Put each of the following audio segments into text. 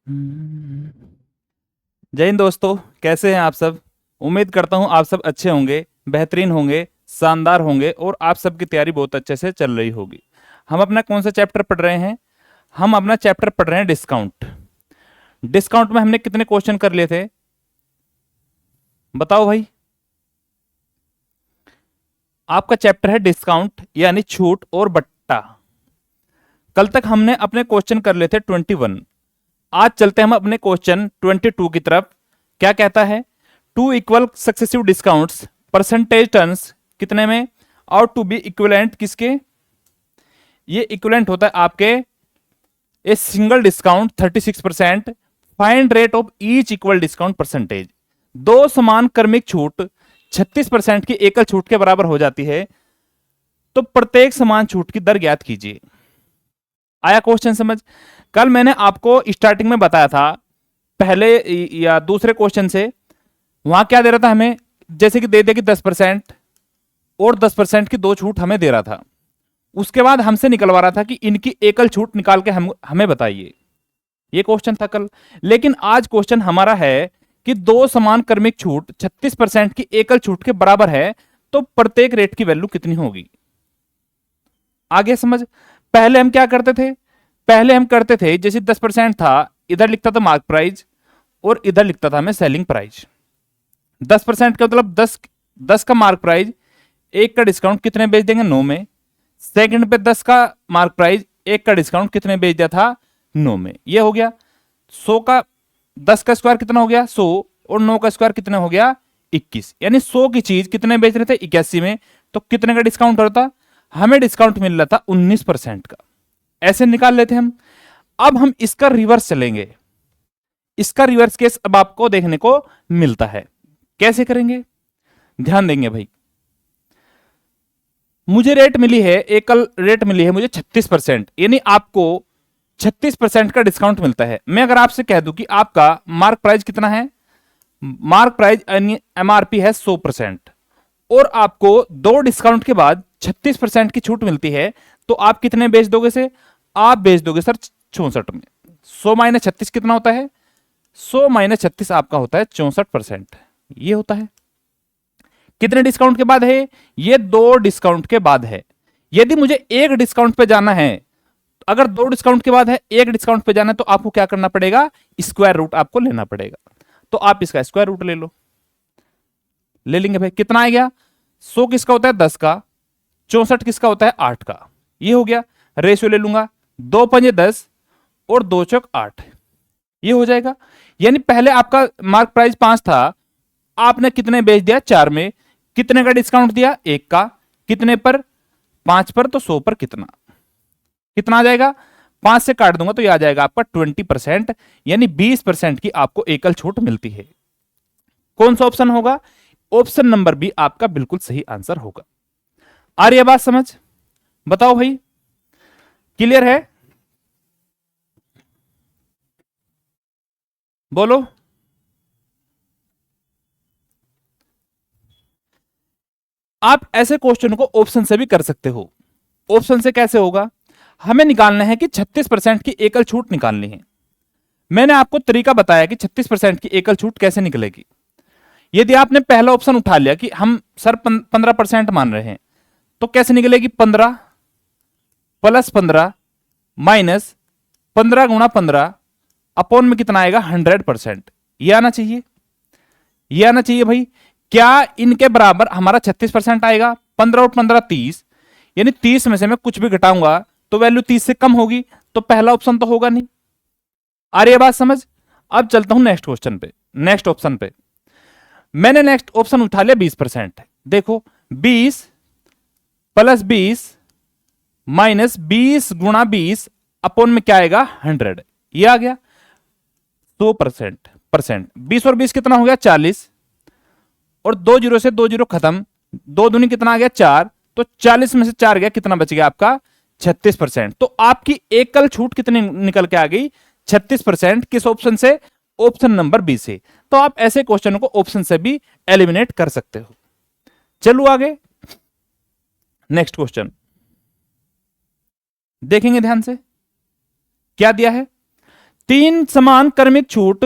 जय हिंद दोस्तों, कैसे हैं आप सब। उम्मीद करता हूं आप सब अच्छे होंगे, बेहतरीन होंगे, शानदार होंगे और आप सबकी तैयारी बहुत अच्छे से चल रही होगी। हम अपना कौन सा चैप्टर पढ़ रहे हैं? हम अपना चैप्टर पढ़ रहे हैं डिस्काउंट। डिस्काउंट में हमने कितने क्वेश्चन कर लिए थे, बताओ भाई। आपका चैप्टर है डिस्काउंट यानी छूट और बट्टा। कल तक हमने अपने क्वेश्चन कर लिए थे 21। आज चलते हैं हम अपने क्वेश्चन 22 की तरफ। क्या कहता है? Two equal successive discounts percentage terms कितने में और टू बी इक्विवेलेंट किसके? ये इक्विवेलेंट होता है आपके a single discount 36%, find rate of each equal discount percentage. दो समान क्रमिक छूट 36% की एकल छूट के बराबर हो जाती है, तो प्रत्येक समान छूट की दर ज्ञात कीजिए। आया क्वेश्चन समझ? कल मैंने आपको स्टार्टिंग में बताया था, पहले या दूसरे क्वेश्चन से, वहां क्या दे रहा था हमें, जैसे कि दे दे कि 10% और 10% की दो छूट हमें दे रहा था। उसके बाद हमसे निकलवा रहा था कि इनकी एकल छूट निकाल के हमें बताइए। ये क्वेश्चन था कल। लेकिन आज क्वेश्चन हमारा है कि दो समान क्रमिक छूट 36% की एकल छूट के बराबर है, तो प्रत्येक रेट की वैल्यू कितनी होगी। आगे समझ। पहले हम क्या करते थे? पहले हम करते थे जैसे 10% था, इधर लिखता था मार्क प्राइस और इधर लिखता था मैं सेलिंग प्राइस। 10% का मतलब 10 का मार्क प्राइस, एक का डिस्काउंट कितने बेच देंगे? 9 में। सेकंड पे 10 का मार्क प्राइस, एक का डिस्काउंट कितने बेच दिया था? 9 में। ये हो गया 100 का, 10 का स्क्वायर कितना हो गया? 100, और 9 का स्क्वायर कितना हो गया? 21। यानी 100 की चीज कितने बेच रहे थे? 81 में। तो कितने का डिस्काउंट होता? हमें डिस्काउंट मिल रहा था 19% का। ऐसे निकाल लेते हम। अब हम इसका रिवर्स चलेंगे। इसका रिवर्स केस अब आपको देखने को मिलता है। कैसे करेंगे? ध्यान देंगे भाई। मुझे रेट मिली है, एकल रेट मिली है मुझे 36%, यानी आपको 36% का डिस्काउंट मिलता है। मैं अगर आपसे कह दूं कि आपका मार्क प्राइस कितना है, मार्क प्राइस एमआरपी है 100%, और आपको दो डिस्काउंट के बाद 36% की छूट मिलती है, तो आप कितने बेच दोगे? से आप बेच दोगे सर 64 में। 100 माइनस 36 कितना होता है? 100 माइनस 36 आपका होता है 64%। ये होता है कितने डिस्काउंट के बाद है? ये दो डिस्काउंट के बाद है। यदि मुझे एक डिस्काउंट पे जाना है, अगर दो डिस्काउंट के बाद है, एक डिस्काउंट पे जाना है, तो आपको क्या करना पड़ेगा? स्क्वायर रूट आपको लेना पड़ेगा। तो आप इसका स्क्वायर रूट ले लो। ले लेंगे भाई। कितना आ गया? 100 किसका होता है? 10 का। 64 किसका होता है? 8 का। ये हो गया। रेशियो ले लूंगा, 2 पंजे 10 और 2 चौक 8। ये हो जाएगा। यानी पहले आपका मार्क प्राइस 5 था, आपने कितने बेच दिया? 4 में। कितने का डिस्काउंट दिया? 1 का। कितने पर? 5 पर। तो 100 पर कितना? कितना आ जाएगा? 5 से काट दूंगा तो यह आ जाएगा आपका 20%, यानी 20% की आपको एकल छूट मिलती है। कौन सा ऑप्शन होगा? ऑप्शन नंबर बी आपका बिल्कुल सही आंसर होगा। आ रही है बात समझ? बताओ भाई, क्लियर है? बोलो। आप ऐसे क्वेश्चन को ऑप्शन से भी कर सकते हो। ऑप्शन से कैसे होगा? हमें निकालना है कि 36% की एकल छूट निकालनी है। मैंने आपको तरीका बताया कि 36% की एकल छूट कैसे निकलेगी। यदि आपने पहला ऑप्शन उठा लिया कि हम सर 15% मान रहे हैं, तो कैसे निकलेगी? 15 प्लस 15 माइनस 15 गुणा 15 अपॉन में कितना आएगा? 100%। ये आना चाहिए, ये आना चाहिए भाई। क्या इनके बराबर हमारा 36% आएगा? 15 और 15 30, यानी 30 में से मैं कुछ भी घटाऊंगा तो वैल्यू 30 से कम होगी, तो पहला ऑप्शन तो होगा नहीं। आ रही है बात समझ? अब चलता हूं नेक्स्ट क्वेश्चन पे, नेक्स्ट ऑप्शन पे। मैंने नेक्स्ट ऑप्शन उठा लिया 20%। देखो, 20 प्लस 20 माइनस 20 गुणा 20 अपॉन में क्या आएगा? 100। ये आ गया 100%। 20 और 20 कितना हो गया? 40, और दो जीरो से दो जीरो खत्म, दो दूनी कितना आ गया? 4। तो 40 में से 4 गया, कितना बच गया आपका? 36%। तो आपकी एकल छूट कितनी निकल के आ गई? 36%। किस ऑप्शन से? ऑप्शन नंबर बी से। तो आप ऐसे क्वेश्चन को ऑप्शन से भी एलिमिनेट कर सकते हो। चलो आगे, नेक्स्ट क्वेश्चन देखेंगे ध्यान से। क्या दिया है? तीन समान क्रमिक छूट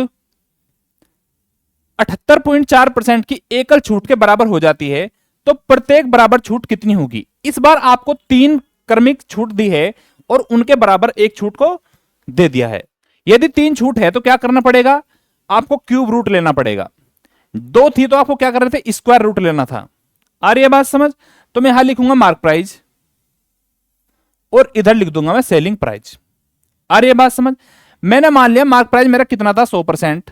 78.4% की एकल छूट के बराबर हो जाती है तो प्रत्येक बराबर छूट कितनी होगी। इस बार आपको तीन क्रमिक छूट दी है और उनके बराबर एक छूट को दे दिया है। यदि तीन छूट है तो क्या करना पड़ेगा, आपको क्यूब रूट लेना पड़ेगा। दो थी तो आपको क्या करना था, स्क्वायर रूट लेना था। आ रही है बात समझ। तो मैं यहां लिखूंगा मार्क प्राइस और इधर लिख दूंगा मैं सेलिंग प्राइस। आ रही है बात समझ। मैंने मान लिया मार्क प्राइस मेरा कितना था 100%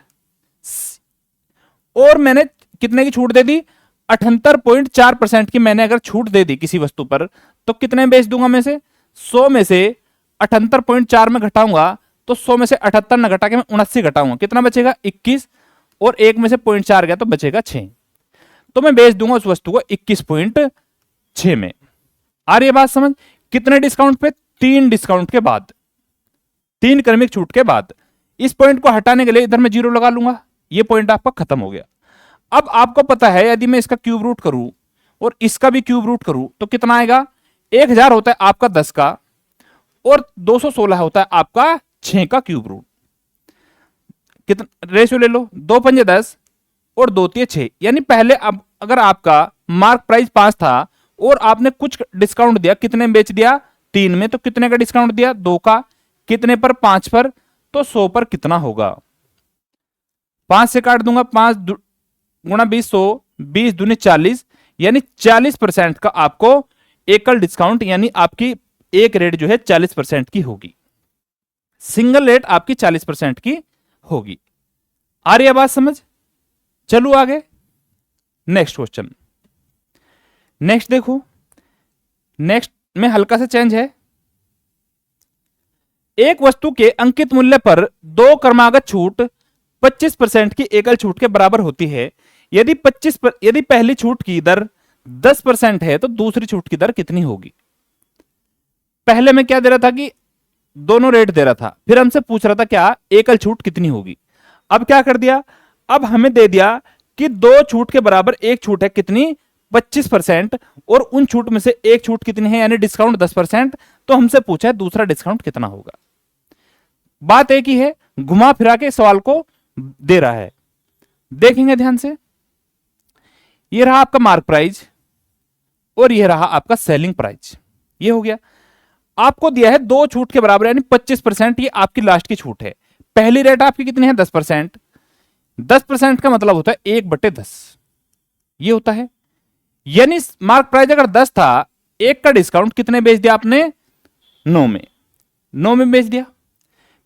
और मैंने कितने की छूट दे दी 78.4% की मैंने अगर छूट दे दी किसी वस्तु पर तो कितने बेच दूंगा मैं से 100 में से 78.4 में घटाऊंगा तो 100 में से 78 न घटा के मैं 79 घटाऊंगा, कितना बचेगा 21 और एक में से 0.4 गया तो बचेगा 6। तो मैं बेच दूंगा उस वस्तु को 21.6 में। आ रही है बात समझ। कितने डिस्काउंट पे, 3 डिस्काउंट के बाद, 3 क्रमिक छूट के बाद। इस पॉइंट को हटाने के लिए इधर मैं 0 लगा लूंगा, ये पॉइंट आपका खत्म हो गया। अब आपको पता है यदि मैं इसका क्यूब रूट करूं और इसका भी क्यूब रूट करूं तो कितना आएगा, 1000 होता है आपका 10 का और 216 होता है आपका 6 का क्यूब रूट। कितना रेशियो ले लो, 2 पंजे 10 और 2 तिये 6। यानी पहले अब अगर आपका मार्क प्राइस 5 था और आपने कुछ डिस्काउंट दिया, कितने में बेच दिया 3 में, तो कितने का डिस्काउंट दिया 2 का, कितने पर 5 पर, तो 100 पर कितना होगा। 5 से काट दूंगा, 5 गुणा 20 100, 20 दूनी 40, यानी 40% का आपको एकल डिस्काउंट, यानी आपकी एक रेट जो है 40% की होगी। सिंगल रेट आपकी 40% की होगी। आ रही है बात समझ। चलो आगे नेक्स्ट क्वेश्चन। नेक्स्ट देखो, नेक्स्ट में हल्का सा चेंज है। एक वस्तु के अंकित मूल्य पर 2 क्रमागत छूट 25% की एकल छूट के बराबर होती है। यदि यदि पहली छूट की दर 10% है तो दूसरी छूट की दर कितनी होगी। पहले मैं क्या दे रहा था कि दोनों रेट दे रहा था, फिर हमसे पूछ रहा था क्या एकल छूट कितनी होगी। अब क्या कर दिया, अब हमें दे दिया कि 2 छूट के बराबर एक छूट है कितनी 25% और उन छूट में से एक छूट कितनी है यानी डिस्काउंट 10%। तो हमसे पूछा है दूसरा डिस्काउंट कितना होगा। बात एक ही है, घुमा फिरा के सवाल को दे रहा है। देखेंगे ध्यान से, ये रहा आपका मार्क प्राइस और ये रहा आपका सेलिंग प्राइस। ये हो गया, आपको दिया है 2 छूट के बराबर यानी 25%, ये आपकी लास्ट की छूट है। पहली रेट आपकी कितनी है 10%। 10% का मतलब होता है 1/10, ये होता है। यानी मार्क प्राइस अगर 10 था, 1 का डिस्काउंट कितने बेच दिया आपने 9 में, 9 में बेच दिया।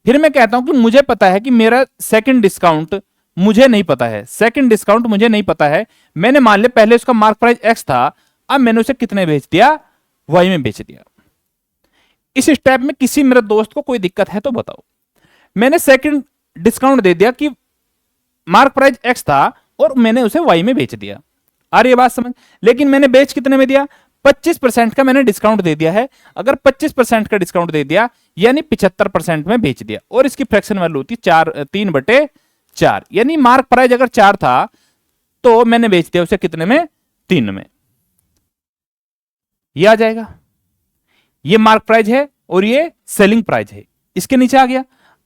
फिर मैं कहता हूं कि मुझे पता है कि मेरा सेकंड डिस्काउंट मुझे नहीं पता है, सेकंड डिस्काउंट मुझे नहीं पता है। मैंने मान लिया पहले उसका मार्क प्राइस x था, अब मैंने उसे कितने बेच दिया y में बेच दिया। इस स्टेप में किसी मेरे दोस्त को कोई दिक्कत है तो बताओ। मैंने सेकंड डिस्काउंट दे दिया कि मार्क प्राइस x था और मैंने उसे y में बेच दिया। आ रही है बात समझ। लेकिन मैंने बेच कितने में दिया, 25% का मैंने डिस्काउंट दे दिया है। अगर 25% का डिस्काउंट दे दिया यानी 75% में बेच दिया और इसकी फ्रैक्शन वैल्यू होती 3/4, यानी मार्क प्राइस अगर 4 था तो मैंने बेच दिया उसे कितने में 3 में। ये आ जाएगा, ये मार्क प्राइस है और ये सेलिंग प्राइस है। इसके नीचे आ गया।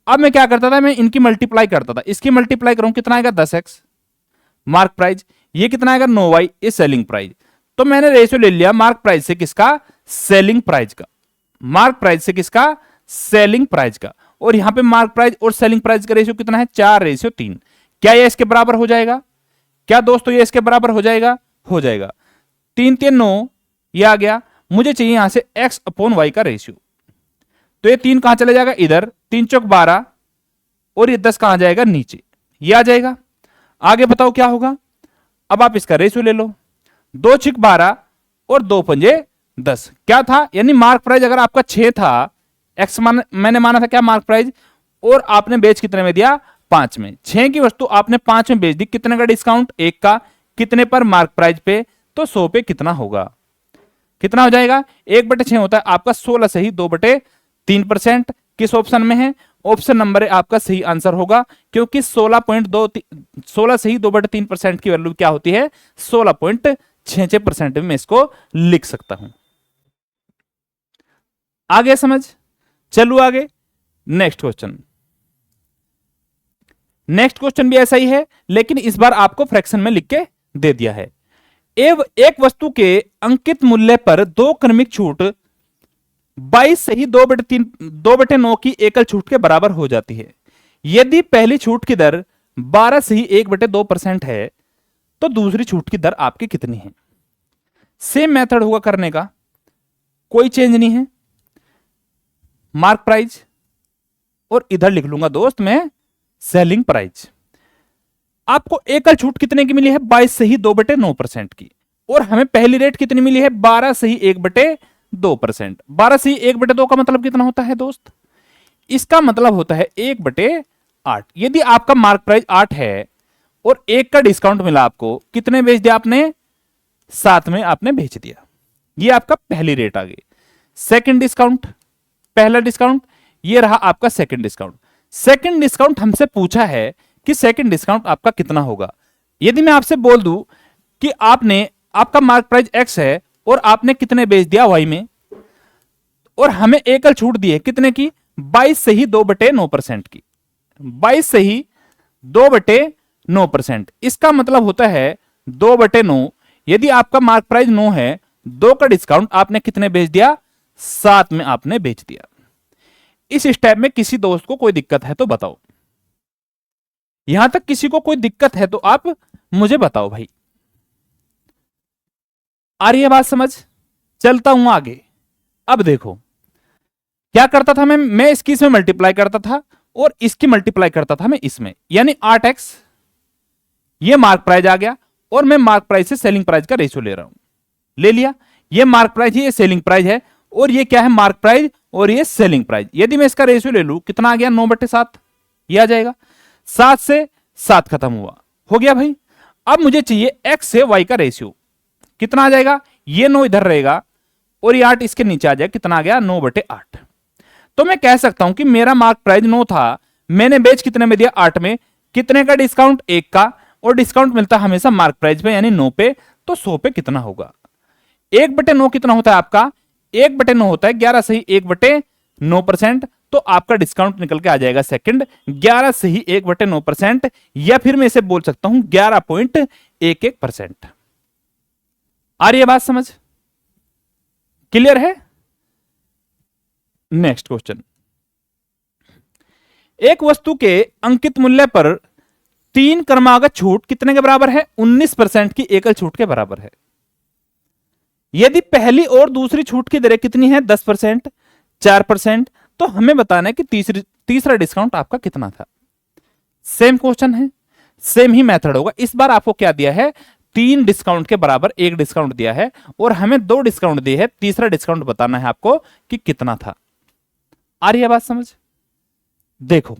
अब मैं क्या करता था, मैं इनकी मल्टीप्लाई करता था। इसकी मल्टीप्लाई करूं कितना आएगा 10x मार्क प्राइस, ये कितना आएगा 9y ये सेलिंग प्राइस। तो मैंने रेशियो ले लिया मार्क प्राइस से किसका, सेलिंग प्राइस का, मार्क प्राइस से किसका, सेलिंग प्राइस का। और यहां पे मार्क प्राइस और सेलिंग प्राइस का रेशियो कितना है 4:3। क्या ये इसके बराबर हो जाएगा, क्या दोस्तों ये इसके बराबर हो जाएगा, हो जाएगा। 3 9 ये आ गया। मुझे चाहिए यहां से x/y का रेशियो, तो ये 3 कहां चला जाएगा इधर, 3 चौक 12 और ये 10 कहां जाएगा नीचे, ये आ जाएगा। आगे बताओ क्या होगा। अब आप इसका रेशियो ले लो, 2 छिक 12 और 2 पंजे 10। क्या था, यानी मार्क प्राइस अगर आपका 6 था, एक्स मैंने माना था क्या मार्क प्राइस, और आपने बेच कितने में दिया 5 में। 6 की वस्तु आपने 5 में बेच दी, कितने का डिस्काउंट 1 का, कितने पर मार्क प्राइस पे, तो 100 पे कितना होगा, कितना हो जाएगा 1/6 होता है आपका 16 से ही 2/3%। किस ऑप्शन में है, ऑप्शन नंबर है आपका सही आंसर होगा, क्योंकि 16 से ही 2/3% की वैल्यू क्या होती है 16.66% में इसको लिख सकता हूं। आगे समझ, चलो आगे नेक्स्ट क्वेश्चन। नेक्स्ट क्वेश्चन भी ऐसा ही है, लेकिन इस बार आपको फ्रैक्शन में लिख के दे दिया है। एक वस्तु के अंकित मूल्य पर दो क्रमिक छूट 22 से ही 2/9 की एकल छूट के बराबर हो जाती है। यदि पहली छूट की दर 12 से ही 1/2% है, तो दूसरी छूट की दर आपकी कितनी है? सेम मेथड होगा करने का, कोई चेंज नहीं है। मार्क प्राइस और इधर लिख लूंगा दोस्त मैं सेलिंग प्राइस। आपको एकल छूट कितने की मिली है? 22 से ही 2/9% की। और हमें पहली रेट कितनी मिली है? 12 से ही 1/2%। 12 से ही 1/2 का मतलब कितना होता है दोस्त? इसका मतलब होता है 1/8। यदि आपका मार्क प्राइस 8 है और 1 का डिस्काउंट मिला आपको, कितने बेच दिया आपने? 7 में आपने बेच दिया। ये आपका पहली रेट आ गई। सेकंड डिस्काउंट, पहला डिस्काउंट, ये रहा आपका सेकंड डिस्काउंट। सेकंड डिस्काउंट हमसे पूछा है कि सेकंड डिस्काउंट आपका कितना होगा। यदि मैं आपसे बोल दूं कि आपका मार्क प्राइस एक्स है और आपने कितने बेच दिया वाई में, और हमें एकल छूट दी है कितने की? 22 से ही 2/9% की। 22 से ही 2/9%। इसका मतलब होता है 2/9। यदि आपका मार्क प्राइस 9 है, 2 का डिस्काउंट आपने कितने बेच दिया? 7 में आपने बेच दिया। इस स्टेप में किसी दोस्त को कोई दिक्कत है तो बताओ। यहां तक किसी को कोई दिक्कत है तो आप मुझे बताओ भाई। आ रही है बात समझ? चलता हूं आगे। अब देखो क्या करता था मैं इसकी इसमें मल्टीप्लाई करता था और इसकी मल्टीप्लाई करता था मैं इसमें, यानी 8x। ये मार्क प्राइस आ गया और मैं मार्क प्राइस से सेलिंग प्राइस का रेशियो ले रहा हूं। ले लिया। ये मार्क प्राइस है, ये सेलिंग प्राइस है, और ये क्या है? मार्क प्राइस और ये सेलिंग प्राइस। यदि मैं इसका रेशियो ले लूं, कितना आ गया? 9/7। ये आ जाएगा। 7 से 7 खत्म हुआ, हो गया भाई। अब मुझे चाहिए x से y का रेशियो। कितना आ जाएगा? ये 9 इधर रहेगा और ये 8 इसके नीचे आ जाएगा। कितना आ गया? 9/8। तो मैं कह सकता हूं कि मेरा मार्क प्राइस 9 था, मैंने बेच कितने में दिया? 8 में। कितने का डिस्काउंट? 1 का। और डिस्काउंट मिलता हमेशा मार्क प्राइस पे, यानी 9 पे। तो 100 पे कितना होगा? 1/9 कितना होता है आपका? 1/9 होता है 11 से ही 1/9%। तो आपका डिस्काउंट निकल के आ जाएगा सेकंड 11 से ही 1/9%, या फिर मैं इसे बोल सकता हूं 11.11%। आ रही है बात समझ? क्लियर है? Next question. एक वस्तु के अंकित मूल्य पर 3 क्रमागत छूट कितने के बराबर है? 19% की एकल छूट के बराबर है। यदि पहली और दूसरी छूट की दरें कितनी है? 10%, 4%। तो हमें बताना है कि तीसरा डिस्काउंट आपका कितना था। सेम क्वेश्चन है, सेम ही मेथड होगा। इस बार आपको क्या दिया है? 3 डिस्काउंट के बराबर 1 डिस्काउंट दिया है और हमें 2 डिस्काउंट दिए है। तीसरा डिस्काउंट बताना है आपको कि कितना था। आ रही है बात समझ? देखो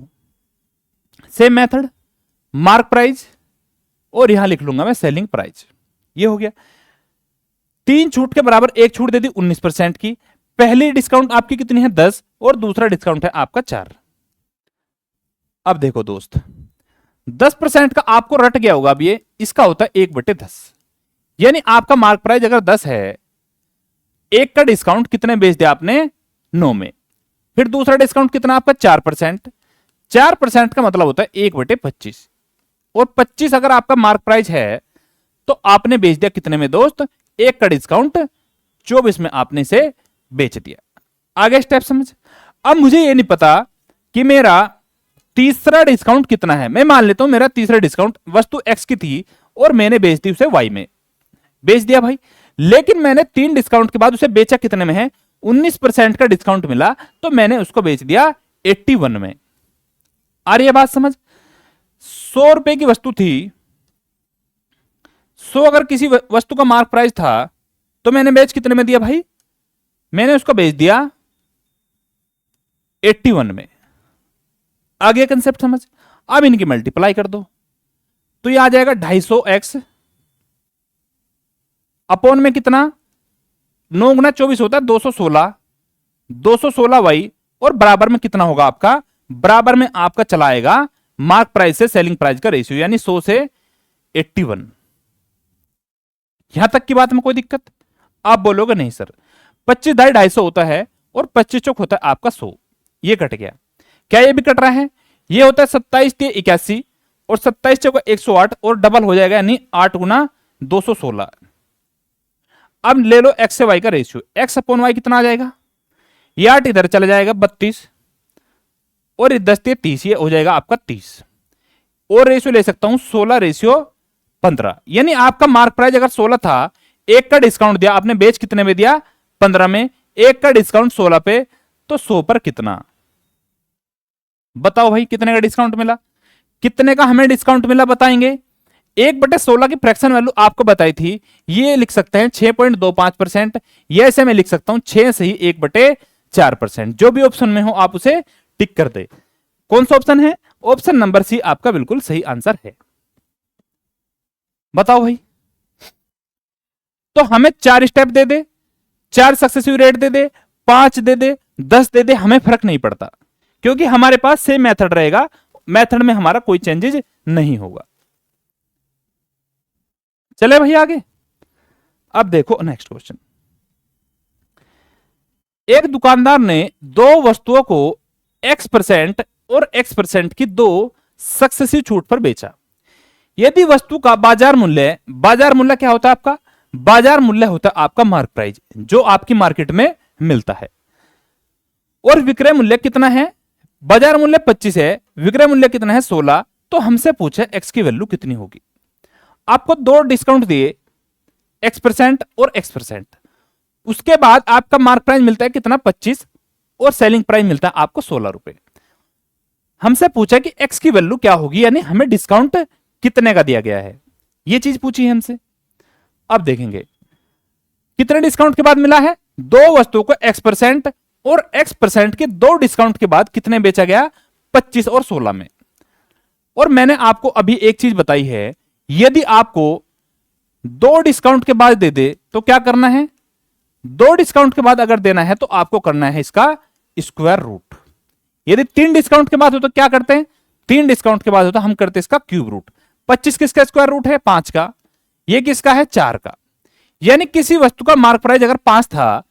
सेम मेथड, मार्क प्राइस और यहां लिख लूंगा मैं सेलिंग प्राइस। ये हो गया। 3 छूट के बराबर 1 छूट दे दी 19% की। पहली डिस्काउंट आपकी कितनी है? 10, और दूसरा डिस्काउंट है आपका 4। अब देखो दोस्त, 10% का आपको रट गया होगा। अब ये इसका होता है 1/10, यानी आपका मार्क प्राइस अगर 10 है, 1 का डिस्काउंट कितने बेच दिया आपने? 9 में। फिर दूसरा डिस्काउंट कितना आपका? 4%। 4% का मतलब होता है 1/25, और 25 अगर आपका मार्क प्राइस है तो आपने बेच दिया कितने में दोस्त? 1 का डिस्काउंट 24 में आपने इसे बेच दिया। आगे स्टेप समझ। अब मुझे ये नहीं पता कि मेरा तीसरा डिस्काउंट कितना है। मैं मान लेता हूं मेरा तीसरा डिस्काउंट वस्तु एक्स की थी और मैंने बेच दी उसे वाई में। बेच दिया भाई, लेकिन मैंने 3 डिस्काउंट के बाद उसे बेचा कितने में है? 19% का डिस्काउंट मिला तो मैंने उसको बेच दिया 81 में। आ रही है बात समझ? 100 रुपए की वस्तु थी, 100 अगर किसी वस्तु का मार्क प्राइस था तो मैंने बेच कितने में दिया भाई? मैंने उसको बेच दिया 81 में। आगे कंसेप्ट समझ। अब इनकी मल्टीप्लाई कर दो तो ये आ जाएगा 250x अपॉन में कितना? 9 गुना 24 होता है 216, 216y, और बराबर में कितना होगा आपका? बराबर में आपका चलाएगा मार्क प्राइस से सेलिंग प्राइस का रेशियो, यानी 100 से 81। यहां तक की बात में कोई दिक्कत? आप बोलोगे नहीं सर, 25 250 होता है और 25 चौक होता है आपका 100। ये कट गया। क्या ये भी कट रहा है? ये होता है 27 81, और 27 चौका 108 और डबल हो जाएगा यानी 8 गुना 216। अब ले लो एक्स से वाई का रेशियो, एक्स अपॉन वाई कितना आ जाएगा, ये 8 इधर चला जाएगा 32 और ये 10 30, ये हो जाएगा आपका 30। और रेशियो ले सकता हूं 16 रेशियो 15, यानी आपका मार्क प्राइस अगर 16 था, एक का डिस्काउंट दिया आपने, बेच कितने में दिया 15 में, एक का डिस्काउंट 16 पे, तो 100 पर कितना, बताओ भाई कितने का डिस्काउंट मिला, कितने का हमें डिस्काउंट मिला बताएंगे। 1/16 की फ्रैक्शन वैल्यू आपको बताई थी, ये लिख सकते हैं 6.25%, ये ऐसे में लिख सकता हूं 6 से ही 1/4%। जो भी ऑप्शन में हो आप उसे टिक कर दे। कौन सा ऑप्शन है, ऑप्शन नंबर सी आपका बिल्कुल सही आंसर है। बताओ भाई, तो हमें 4 स्टेप दे दे, 4 सक्सेसिव रेट दे दे, 5 दे दे, 10 दे दे, हमें फर्क नहीं पड़ता, क्योंकि हमारे पास सेम मेथड रहेगा, मेथड में हमारा कोई चेंजेस नहीं होगा। चले भाई आगे। अब देखो नेक्स्ट क्वेश्चन। एक दुकानदार ने दो वस्तुओं को X% और X% की दो सक्सेसिव छूट पर बेचा। यदि वस्तु का बाजार मूल्य क्या होता है आपका, बाजार मूल्य होता है आपका मार्क प्राइस, जो आपकी मार्केट में मिलता है, और विक्रय मूल्य कितना है, बाजार मूल्य 25 है, विक्रय मूल्य कितना है 16, तो हमसे पूछे एक्स की वैल्यू कितनी होगी। आपको दो डिस्काउंट दिए X% और X%, उसके बाद आपका मार्क प्राइस मिलता है कितना 25 और सेलिंग प्राइस मिलता है आपको 16 रुपए। हमसे पूछा कि एक्स की वैल्यू क्या होगी, यानी हमें डिस्काउंट कितने का दिया गया है, ये चीज पूछी है हमसे। अब देखेंगे कितने डिस्काउंट के बाद मिला है, दो वस्तुओं को X% और X% के दो डिस्काउंट के बाद कितने बेचा गया 25 और 16 में। और मैंने आपको अभी एक चीज बताई है, यदि आपको दो डिस्काउंट के बाद दे दे तो क्या करना है, दो डिस्काउंट के बाद अगर देना है तो आपको करना है इसका स्क्वायर रूट। यदि 3 डिस्काउंट के बाद हो तो क्या करते हैं, 3 डिस्काउंट के बाद हो तो हम करते हैं इसका क्यूब रूट। 25 किसका स्क्वायर रूट है 5 का, ये किसका है 4 का। यानी किसी वस्तु का मार्क प्राइस अगर 5 था,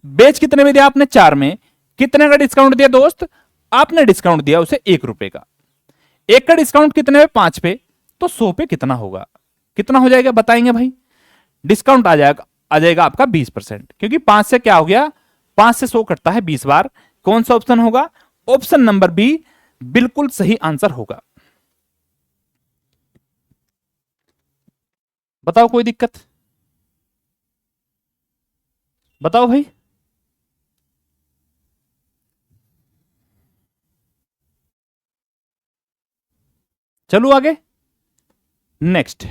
बेच कितने में दिया आपने 4 में, कितने का डिस्काउंट दिया दोस्त, आपने डिस्काउंट दिया उसे 1 रुपए का, एक का डिस्काउंट कितने में 5 पे, तो 100 पे कितना होगा, कितना हो जाएगा बताएंगे भाई। डिस्काउंट आ जाएगा आपका 20%, क्योंकि 5 से क्या हो गया, 5 से 100 कटता है 20 बार। कौन सा ऑप्शन होगा, ऑप्शन नंबर बी बिल्कुल सही आंसर होगा। बताओ कोई दिक्कत, बताओ भाई। चलो आगे नेक्स्ट।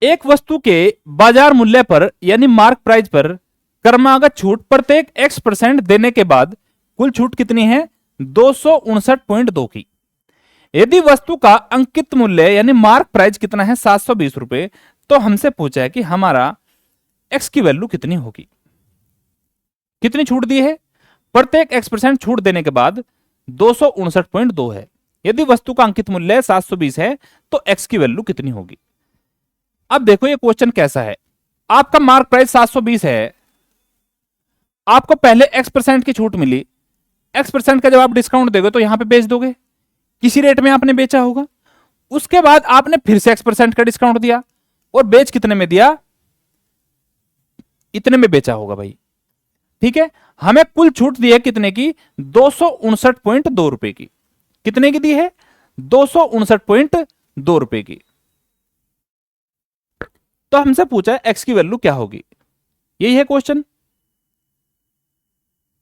एक वस्तु के बाजार मूल्य पर यानी मार्क प्राइस पर क्रमागत छूट प्रत्येक X% देने के बाद कुल छूट कितनी है 259.2 की। यदि वस्तु का अंकित मूल्य यानी मार्क प्राइस कितना है 720 रुपए, तो हमसे पूछा है कि हमारा X की वैल्यू कितनी होगी। कितनी छूट दी है, प्रत्येक X% छूट देने के बाद 259.2 है। यदि वस्तु का अंकित मूल्य 720 है तो X की वैल्यू कितनी होगी। अब देखो ये क्वेश्चन कैसा है, आपका मार्क प्राइस 720 है, आपको पहले X% की छूट मिली, X% का जब आप डिस्काउंट दोगे तो यहां पे बेच दोगे, किसी रेट में आपने बेचा होगा। उसके बाद आपने फिर से X% का डिस्काउंट दिया और बेच कितने में दिया, इतने में बेचा होगा भाई। ठीक है, हमें कुल छूट दी है कितने की 259.2 रुपए की। कितने की दी है 259.2 रुपए की। तो हमसे पूछा है एक्स की वैल्यू क्या होगी, यही है क्वेश्चन।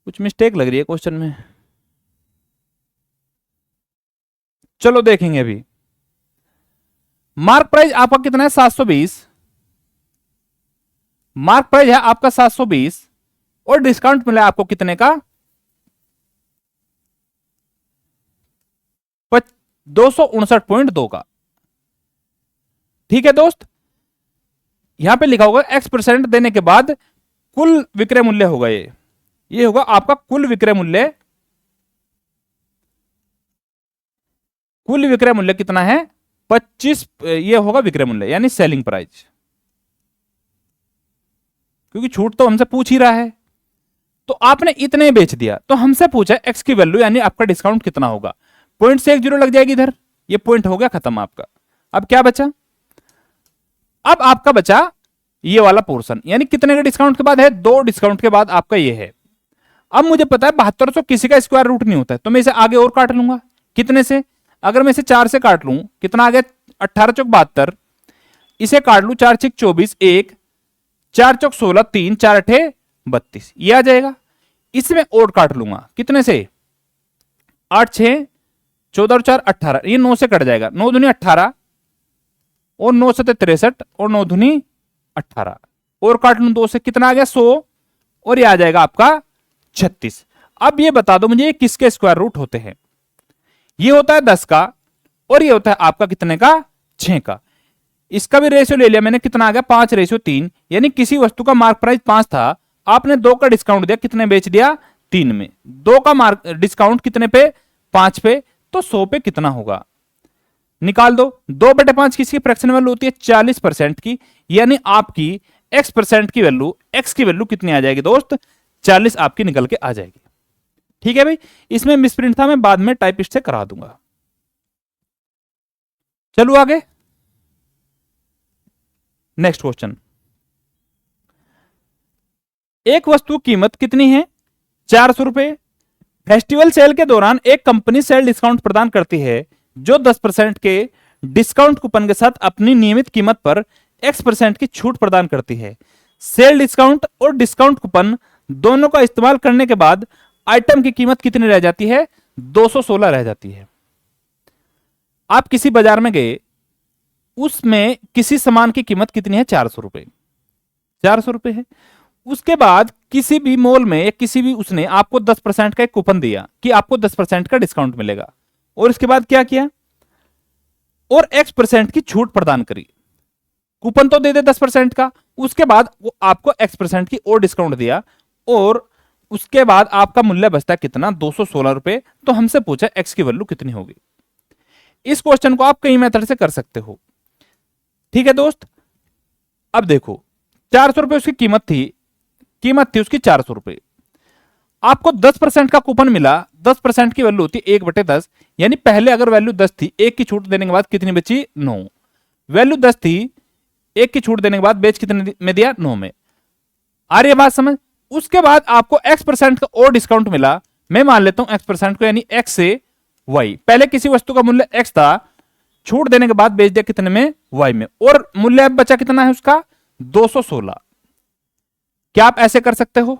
कुछ मिस्टेक लग रही है क्वेश्चन में, चलो देखेंगे अभी। मार्क प्राइस आपका कितना है 720, मार्क प्राइस है आपका 720 और डिस्काउंट मिला आपको कितने का 259.2 का। ठीक है दोस्त, यहां पे लिखा होगा X% देने के बाद कुल विक्रय मूल्य होगा, ये होगा आपका कुल विक्रय मूल्य। कुल विक्रय मूल्य कितना है 25, ये होगा विक्रय मूल्य यानी सेलिंग प्राइस, क्योंकि छूट तो हमसे पूछ ही रहा है। तो आपने इतने बेच दिया, तो हमसे पूछा एक्स की वैल्यू यानी आपका डिस्काउंट कितना होगा। पॉइंट से एक जीरो लग जाएगी इधर, ये पॉइंट हो गया खत्म आपका। अब क्या बचा, अब आपका बचा ये वाला पोर्शन, यानी कितने का डिस्काउंट के बाद है, 2 डिस्काउंट के बाद आपका ये है। अब मुझे पता है 7200 किसी का स्क्वायर रूट नहीं होता है, तो मैं इसे आगे और काट लूंगा। कितने से, अगर मैं इसे 4 से काट लूं, कितना आ गया 18 चौक 72, इसे काट लूं 4 6 24, 1 4 चौक 16, 3 4 अठे 32, ये आ जाएगा। इसमें और काट लूंगा कितने से, 8 6 14 और 4 18, ये 9 से कट जाएगा, 9 दूनी 18 और 9 7 63 और 9 दूनी 18, और काट लूं 2 से, कितना आ गया 100, और ये आ जाएगा आपका 36। अब ये बता दो मुझे ये किसके स्क्वायर रूट होते हैं। ये होता है 10 का, और ये होता है आपका कितने का, 6 का। इसका भी रेशियो ले लिया मैंने, कितना आ गया 5:3, यानी किसी वस्तु का मार्क प्राइस 5 था, आपने 2 का डिस्काउंट दिया, कितने बेच दिया 3 में। 2 का मार्क डिस्काउंट कितने पे, 5 पे, तो 100 पे कितना होगा निकाल दो। 2/5 किसकी फ्रैक्शन वैल्यू होती है, 40% की, यानी आपकी x% की वैल्यू, x की वैल्यू कितनी आ जाएगी दोस्त, 40 आपकी निकल के आ जाएगी। ठीक है भाई, इसमें मिसप्रिंट था, मैं बाद में टाइपिस्ट से करा दूंगा। चलो आगे, नेक्स्ट क्वेश्चन। एक वस्तु कीमत कितनी है, 400 रुपए। फेस्टिवल सेल के दौरान एक कंपनी सेल डिस्काउंट प्रदान करती है जो 10% के डिस्काउंट कूपन के साथ अपनी नियमित कीमत पर x% की छूट प्रदान करती है। सेल डिस्काउंट और डिस्काउंट कूपन दोनों का इस्तेमाल करने के बाद आइटम की कीमत कितनी रह जाती है, 216 रह जाती है। आप किसी बाजार में गए, उसमें किसी सामान की कीमत कितनी है, 400 रुपए, 400 रुपए है। उसके बाद किसी भी मॉल में या किसी भी उसने आपको 10% का एक कूपन दिया कि आपको 10% का डिस्काउंट मिलेगा, और इसके बाद क्या किया, और x% की छूट प्रदान करी। कूपन तो दे दे 10% का, उसके बाद वो आपको x% की और डिस्काउंट दिया, और उसके बाद आपका मूल्य बचता है कितना, 216 रुपए। तो हमसे पूछा x की वैल्यू कितनी होगी। इस क्वेश्चन को आप कई मेथड से कर सकते हो। ठीक है दोस्त, अब देखो 400 रुपए उसकी कीमत थी उसकी 400 रुपए, आपको 10% का कूपन मिला, 10% की वैल्यू होती है 1/10, यानी पहले अगर वैल्यू 10 थी, 1 की छूट देने के बाद कितनी बची, 9। वैल्यू 10 थी, 1 की छूट देने के बाद बेच कितने में दिया, 9 में। आ रही है बात समझ। उसके बाद आपको x% का और डिस्काउंट मिला, मैं मान लेता हूं x% को, यानी x से y। पहले किसी वस्तु का मूल्य x था, छूट देने के बाद बेच दिया कितने में, y में, और मूल्य अब बचा कितना है उसका, 216। क्या आप ऐसे कर सकते हो,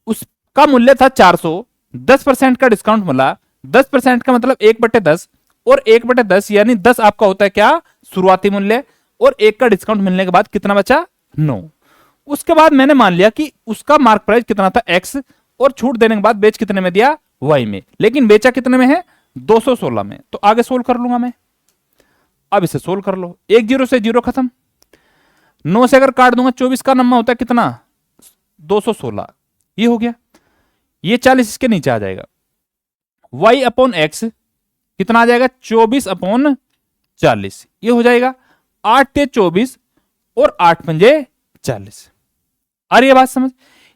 उसका मूल्य था 400, 10% का डिस्काउंट मिला, 10% का मतलब 1/10, और 1/10 यानी 10 आपका होता है क्या, शुरुआती मूल्य, और 1 का डिस्काउंट मिलने के बाद कितना बचा, 9। उसके बाद मैंने मान लिया कि उसका मार्क प्राइस कितना था, x, और छूट देने के बाद बेच कितने में दिया, y में, लेकिन बेचा कितने में है, 216 में। तो आगे सोल्व कर लूंगा मैं। अब इसे सोल्व कर लो, 1 0 से 0 खत्म, 9 से अगर काट दूंगा 24 का नंबर होता है कितना, 216, ये हो गया। ये 40 इसके नीचे आ जाएगा, y/x कितना आ जाएगा, 24/40, ये हो जाएगा 8 ते 24 और 8 पंजे 40। आ रही है बात समझ।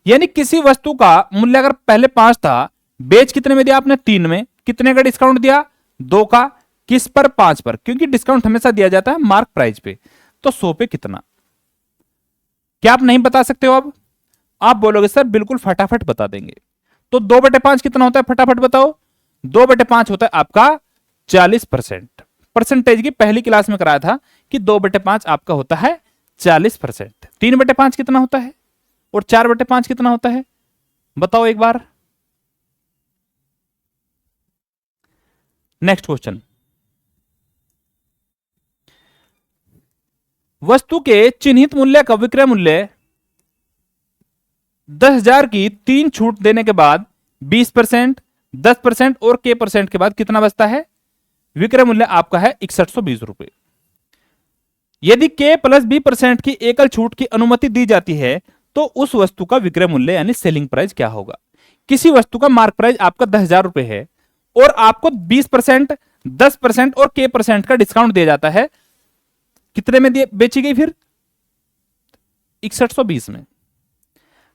यानी किसी वस्तु का मूल्य अगर पहले 5 था, बेच कितने में दिया आपने, 3 में, कितने का डिस्काउंट दिया, 2 का, किस पर, 5 पर, क्योंकि डिस्काउंट हमेशा दिया जाता है मार्क प्राइस पे। तो 100 पे कितना, क्या आप नहीं बता सकते हो। अब आप बोलोगे सर बिल्कुल फटाफट बता देंगे। तो 2/5 कितना होता है, फटाफट बताओ। 2/5 होता है आपका 40%। परसेंटेज की पहली क्लास में कराया था कि 2/5 आपका होता है 40%। 3/5 कितना होता है, और 4/5 कितना होता है, बताओ एक बार। Next question. वस्तु के चिन्हित मूल्य का विक्रय मूल्य 10,000 की 3 छूट देने के बाद 20%, 10% और k% के बाद कितना बचता है, विक्रय मूल्य आपका है 6120 रुपए। यदि k + b% की एकल छूट की अनुमति दी जाती है तो उस वस्तु का विक्रय मूल्य यानी सेलिंग प्राइस क्या होगा। किसी वस्तु का मार्क प्राइस आपका 10,000 रुपए है, और आपको 20%, 10% और k% का डिस्काउंट दिया जाता है, कितने में बेची गई फिर, 6120 में।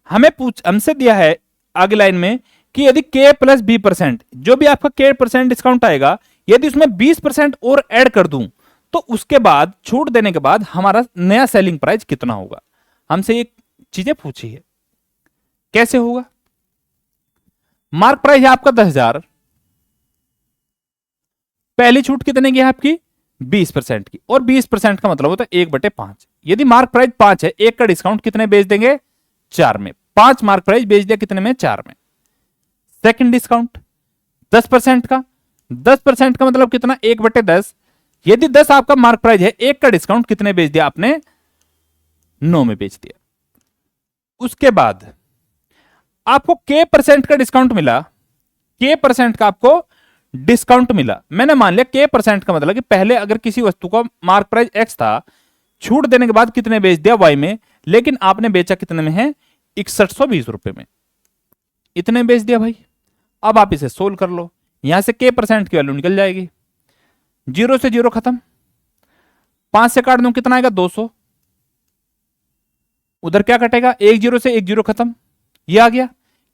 हमसे दिया है आगे लाइन में कि यदि k प्लस बी परसेंट, जो भी आपका k परसेंट डिस्काउंट आएगा, यदि उसमें 20% और ऐड कर दूं तो उसके बाद छूट देने के बाद हमारा नया सेलिंग प्राइस कितना होगा। हमसे ये चीजें पूछी है, कैसे होगा। मार्क प्राइस है आपका 10,000, पहली छूट कितने की है आपकी 20% की, और 20% का मतलब होता है 1/5। यदि मार्क प्राइस 5 है, एक का डिस्काउंट कितने बेच देंगे 4 में, 5 मार्क प्राइस बेच दिया कितने में 4 में। सेकंड डिस्काउंट 10% का, 10% का मतलब कितना 1/10। यदि 10 आपका मार्क प्राइस है, एक का डिस्काउंट कितने बेच दिया आपने 9 में बेच दिया। उसके बाद आपको k परसेंट का डिस्काउंट मिला, k परसेंट का आपको डिस्काउंट मिला। मैंने मान लिया k परसेंट का मतलब कि पहले अगर किसी वस्तु का मार्क प्राइस x था, छूट देने के बाद कितने बेच दिया y में, लेकिन आपने बेचा कितने में है 6120 रुपए में, इतने बेच दिया भाई। अब आप इसे सोल्व कर लो, यहां से k परसेंट की वैल्यू निकल जाएगी, 0 से 0 खत्म, 5 से काट दूं कितना आएगा 200, उधर क्या कटेगा 1 0 से 1 0 खत्म, ये आ गया।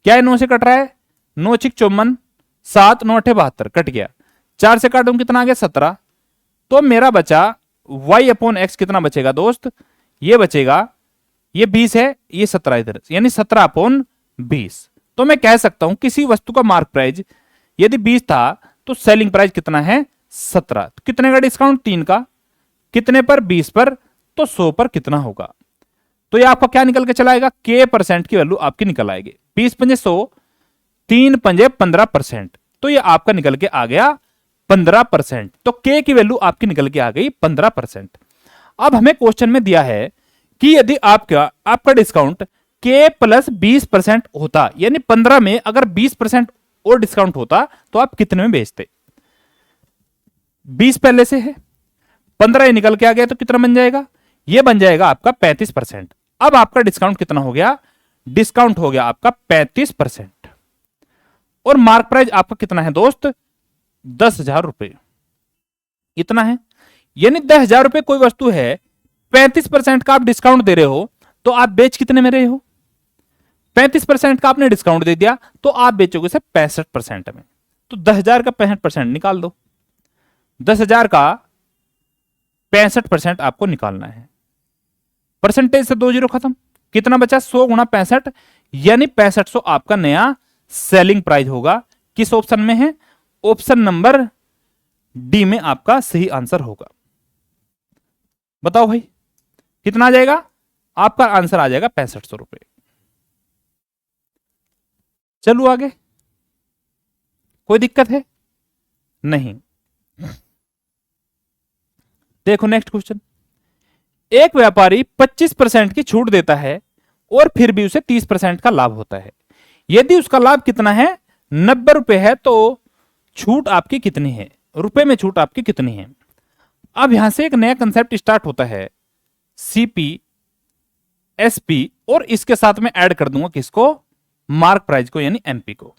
क्या है 9 से कट रहा है, 9 6 54, 7 9 8 72 कट गया, 4 से काटूं कितना आ गया 17। तो मेरा बचा y अपॉन एक्स कितना बचेगा दोस्त, ये बचेगा, ये 20 है, ये 17 इधर, यानी 17 अपॉन 20। तो मैं कह सकता हूं किसी वस्तु का मार्क प्राइस यदि 20 था तो सेलिंग प्राइस कितना है 17। तो कितने का डिस्काउंट 3 का, कितने पर 20 पर, तो 100 पर कितना होगा। तो ये आपका क्या निकल के चला आएगा, k परसेंट की वैल्यू आपकी निकल आएगी, 20 पंजे 100, 3 पंजे 15%, तो ये आपका निकल के आ गया 15%। तो k की वैल्यू आपकी निकल के आ गई 15%। अब हमें क्वेश्चन में दिया है कि यदि आपका डिस्काउंट k प्लस 20% होता, यानी 15 में अगर 20% और डिस्काउंट होता तो आप कितने में बेचते। 20 पहले से है, 15 निकल के आ गया तो कितना बन जाएगा, यह बन जाएगा आपका 35%। अब आपका डिस्काउंट कितना हो गया, डिस्काउंट हो गया आपका 35%, और मार्क प्राइस आपका कितना है दोस्त 10,000 रुपए, इतना है। यानी 10,000 रुपए कोई वस्तु है, 35% का आप डिस्काउंट दे रहे हो, तो आप बेच कितने में रहे हो, 35% का आपने डिस्काउंट दे दिया तो आप बेचोगे से 65% में। तो 10,000 का 65% निकाल दो, 10,000 का 65% आपको निकालना है, परसेंटेज से 2 0 खत्म, कितना बचा 100 गुणा 65, यानी 6500 आपका नया सेलिंग प्राइस होगा। किस ऑप्शन में है, ऑप्शन नंबर डी में आपका सही आंसर होगा। बताओ भाई कितना आ जाएगा, आपका आंसर आ जाएगा 6500 रुपए। चलो आगे, कोई दिक्कत है नहीं। देखो नेक्स्ट क्वेश्चन, एक व्यापारी 25% की छूट देता है और फिर भी उसे 30% का लाभ होता है। यदि उसका लाभ कितना है 90 रुपए है, तो छूट आपकी कितनी है, रुपए में छूट आपकी कितनी है। अब यहां से एक नया कंसेप्ट स्टार्ट होता है, सीपी एसपी, और इसके साथ में ऐड कर दूंगा किसको, मार्क प्राइस को, यानी एमपी को।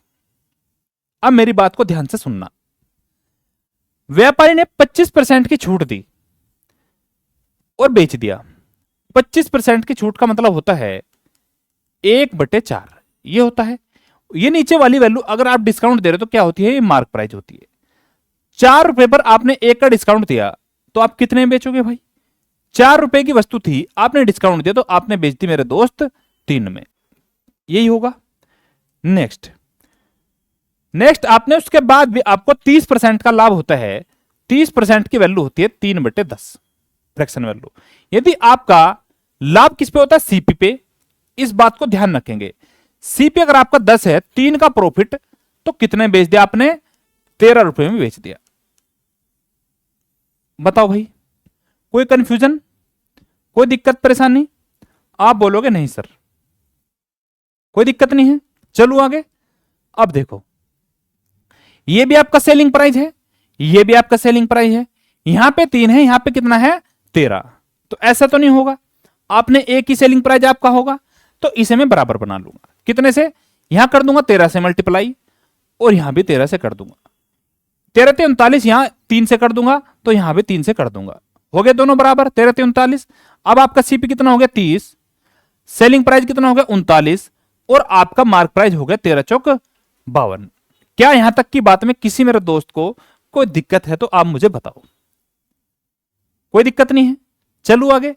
अब मेरी बात को ध्यान से सुनना, व्यापारी ने 25% की छूट दी और बेच दिया। 25% की छूट का मतलब होता है 1/4, ये होता है। ये नीचे वाली वैल्यू अगर आप डिस्काउंट दे रहे हो तो क्या होती है, ये मार्क प्राइस होती है। 4 रुपए पर आपने 1 का डिस्काउंट दिया तो आप कितने में बेचोगे भाई, 4 रुपए की वस्तु थी, आपने डिस्काउंट दिया तो आपने बेच दी मेरे दोस्त 3 में, यही होगा। नेक्स्ट आपने उसके बाद भी आपको 30% का लाभ होता है, 30% की वैल्यू होती है 3/10 फ्रैक्शन वैल्यू। यदि आपका लाभ किस पे होता है, सीपी पे, इस बात को ध्यान रखेंगे। सीपी अगर आपका 10 है, 3 का प्रॉफिट, तो कितने बेच दिया आपने 13 रुपए में बेच दिया। बताओ भाई कोई कंफ्यूजन, कोई दिक्कत परेशानी, आप बोलोगे नहीं सर कोई दिक्कत नहीं है। चलो आगे, अब देखो ये भी आपका सेलिंग प्राइस है, ये भी आपका सेलिंग प्राइस है, यहां पे 3 है, यहां पे कितना है 13, तो ऐसा तो नहीं होगा, आपने एक ही सेलिंग प्राइस आपका होगा, तो इसे मैं बराबर बना लूंगा, कितने से, यहां कर दूंगा 13 से मल्टीप्लाई, और यहां भी 13 से कर दूंगा, 13 ते 39, यहां 3 से कर दूंगा, तो यहां भी 3 से कर दूंगा, हो गए दोनों बराबर 13 ते 39। अब आपका सीपी कितना हो गया 30, सेलिंग प्राइस कितना हो गया 39, और आपका मार्क प्राइस हो गया 13 चौक 52। क्या यहां तक की बात में किसी मेरे दोस्त को कोई दिक्कत है तो आप मुझे बताओ। कोई दिक्कत नहीं है, चलो आगे।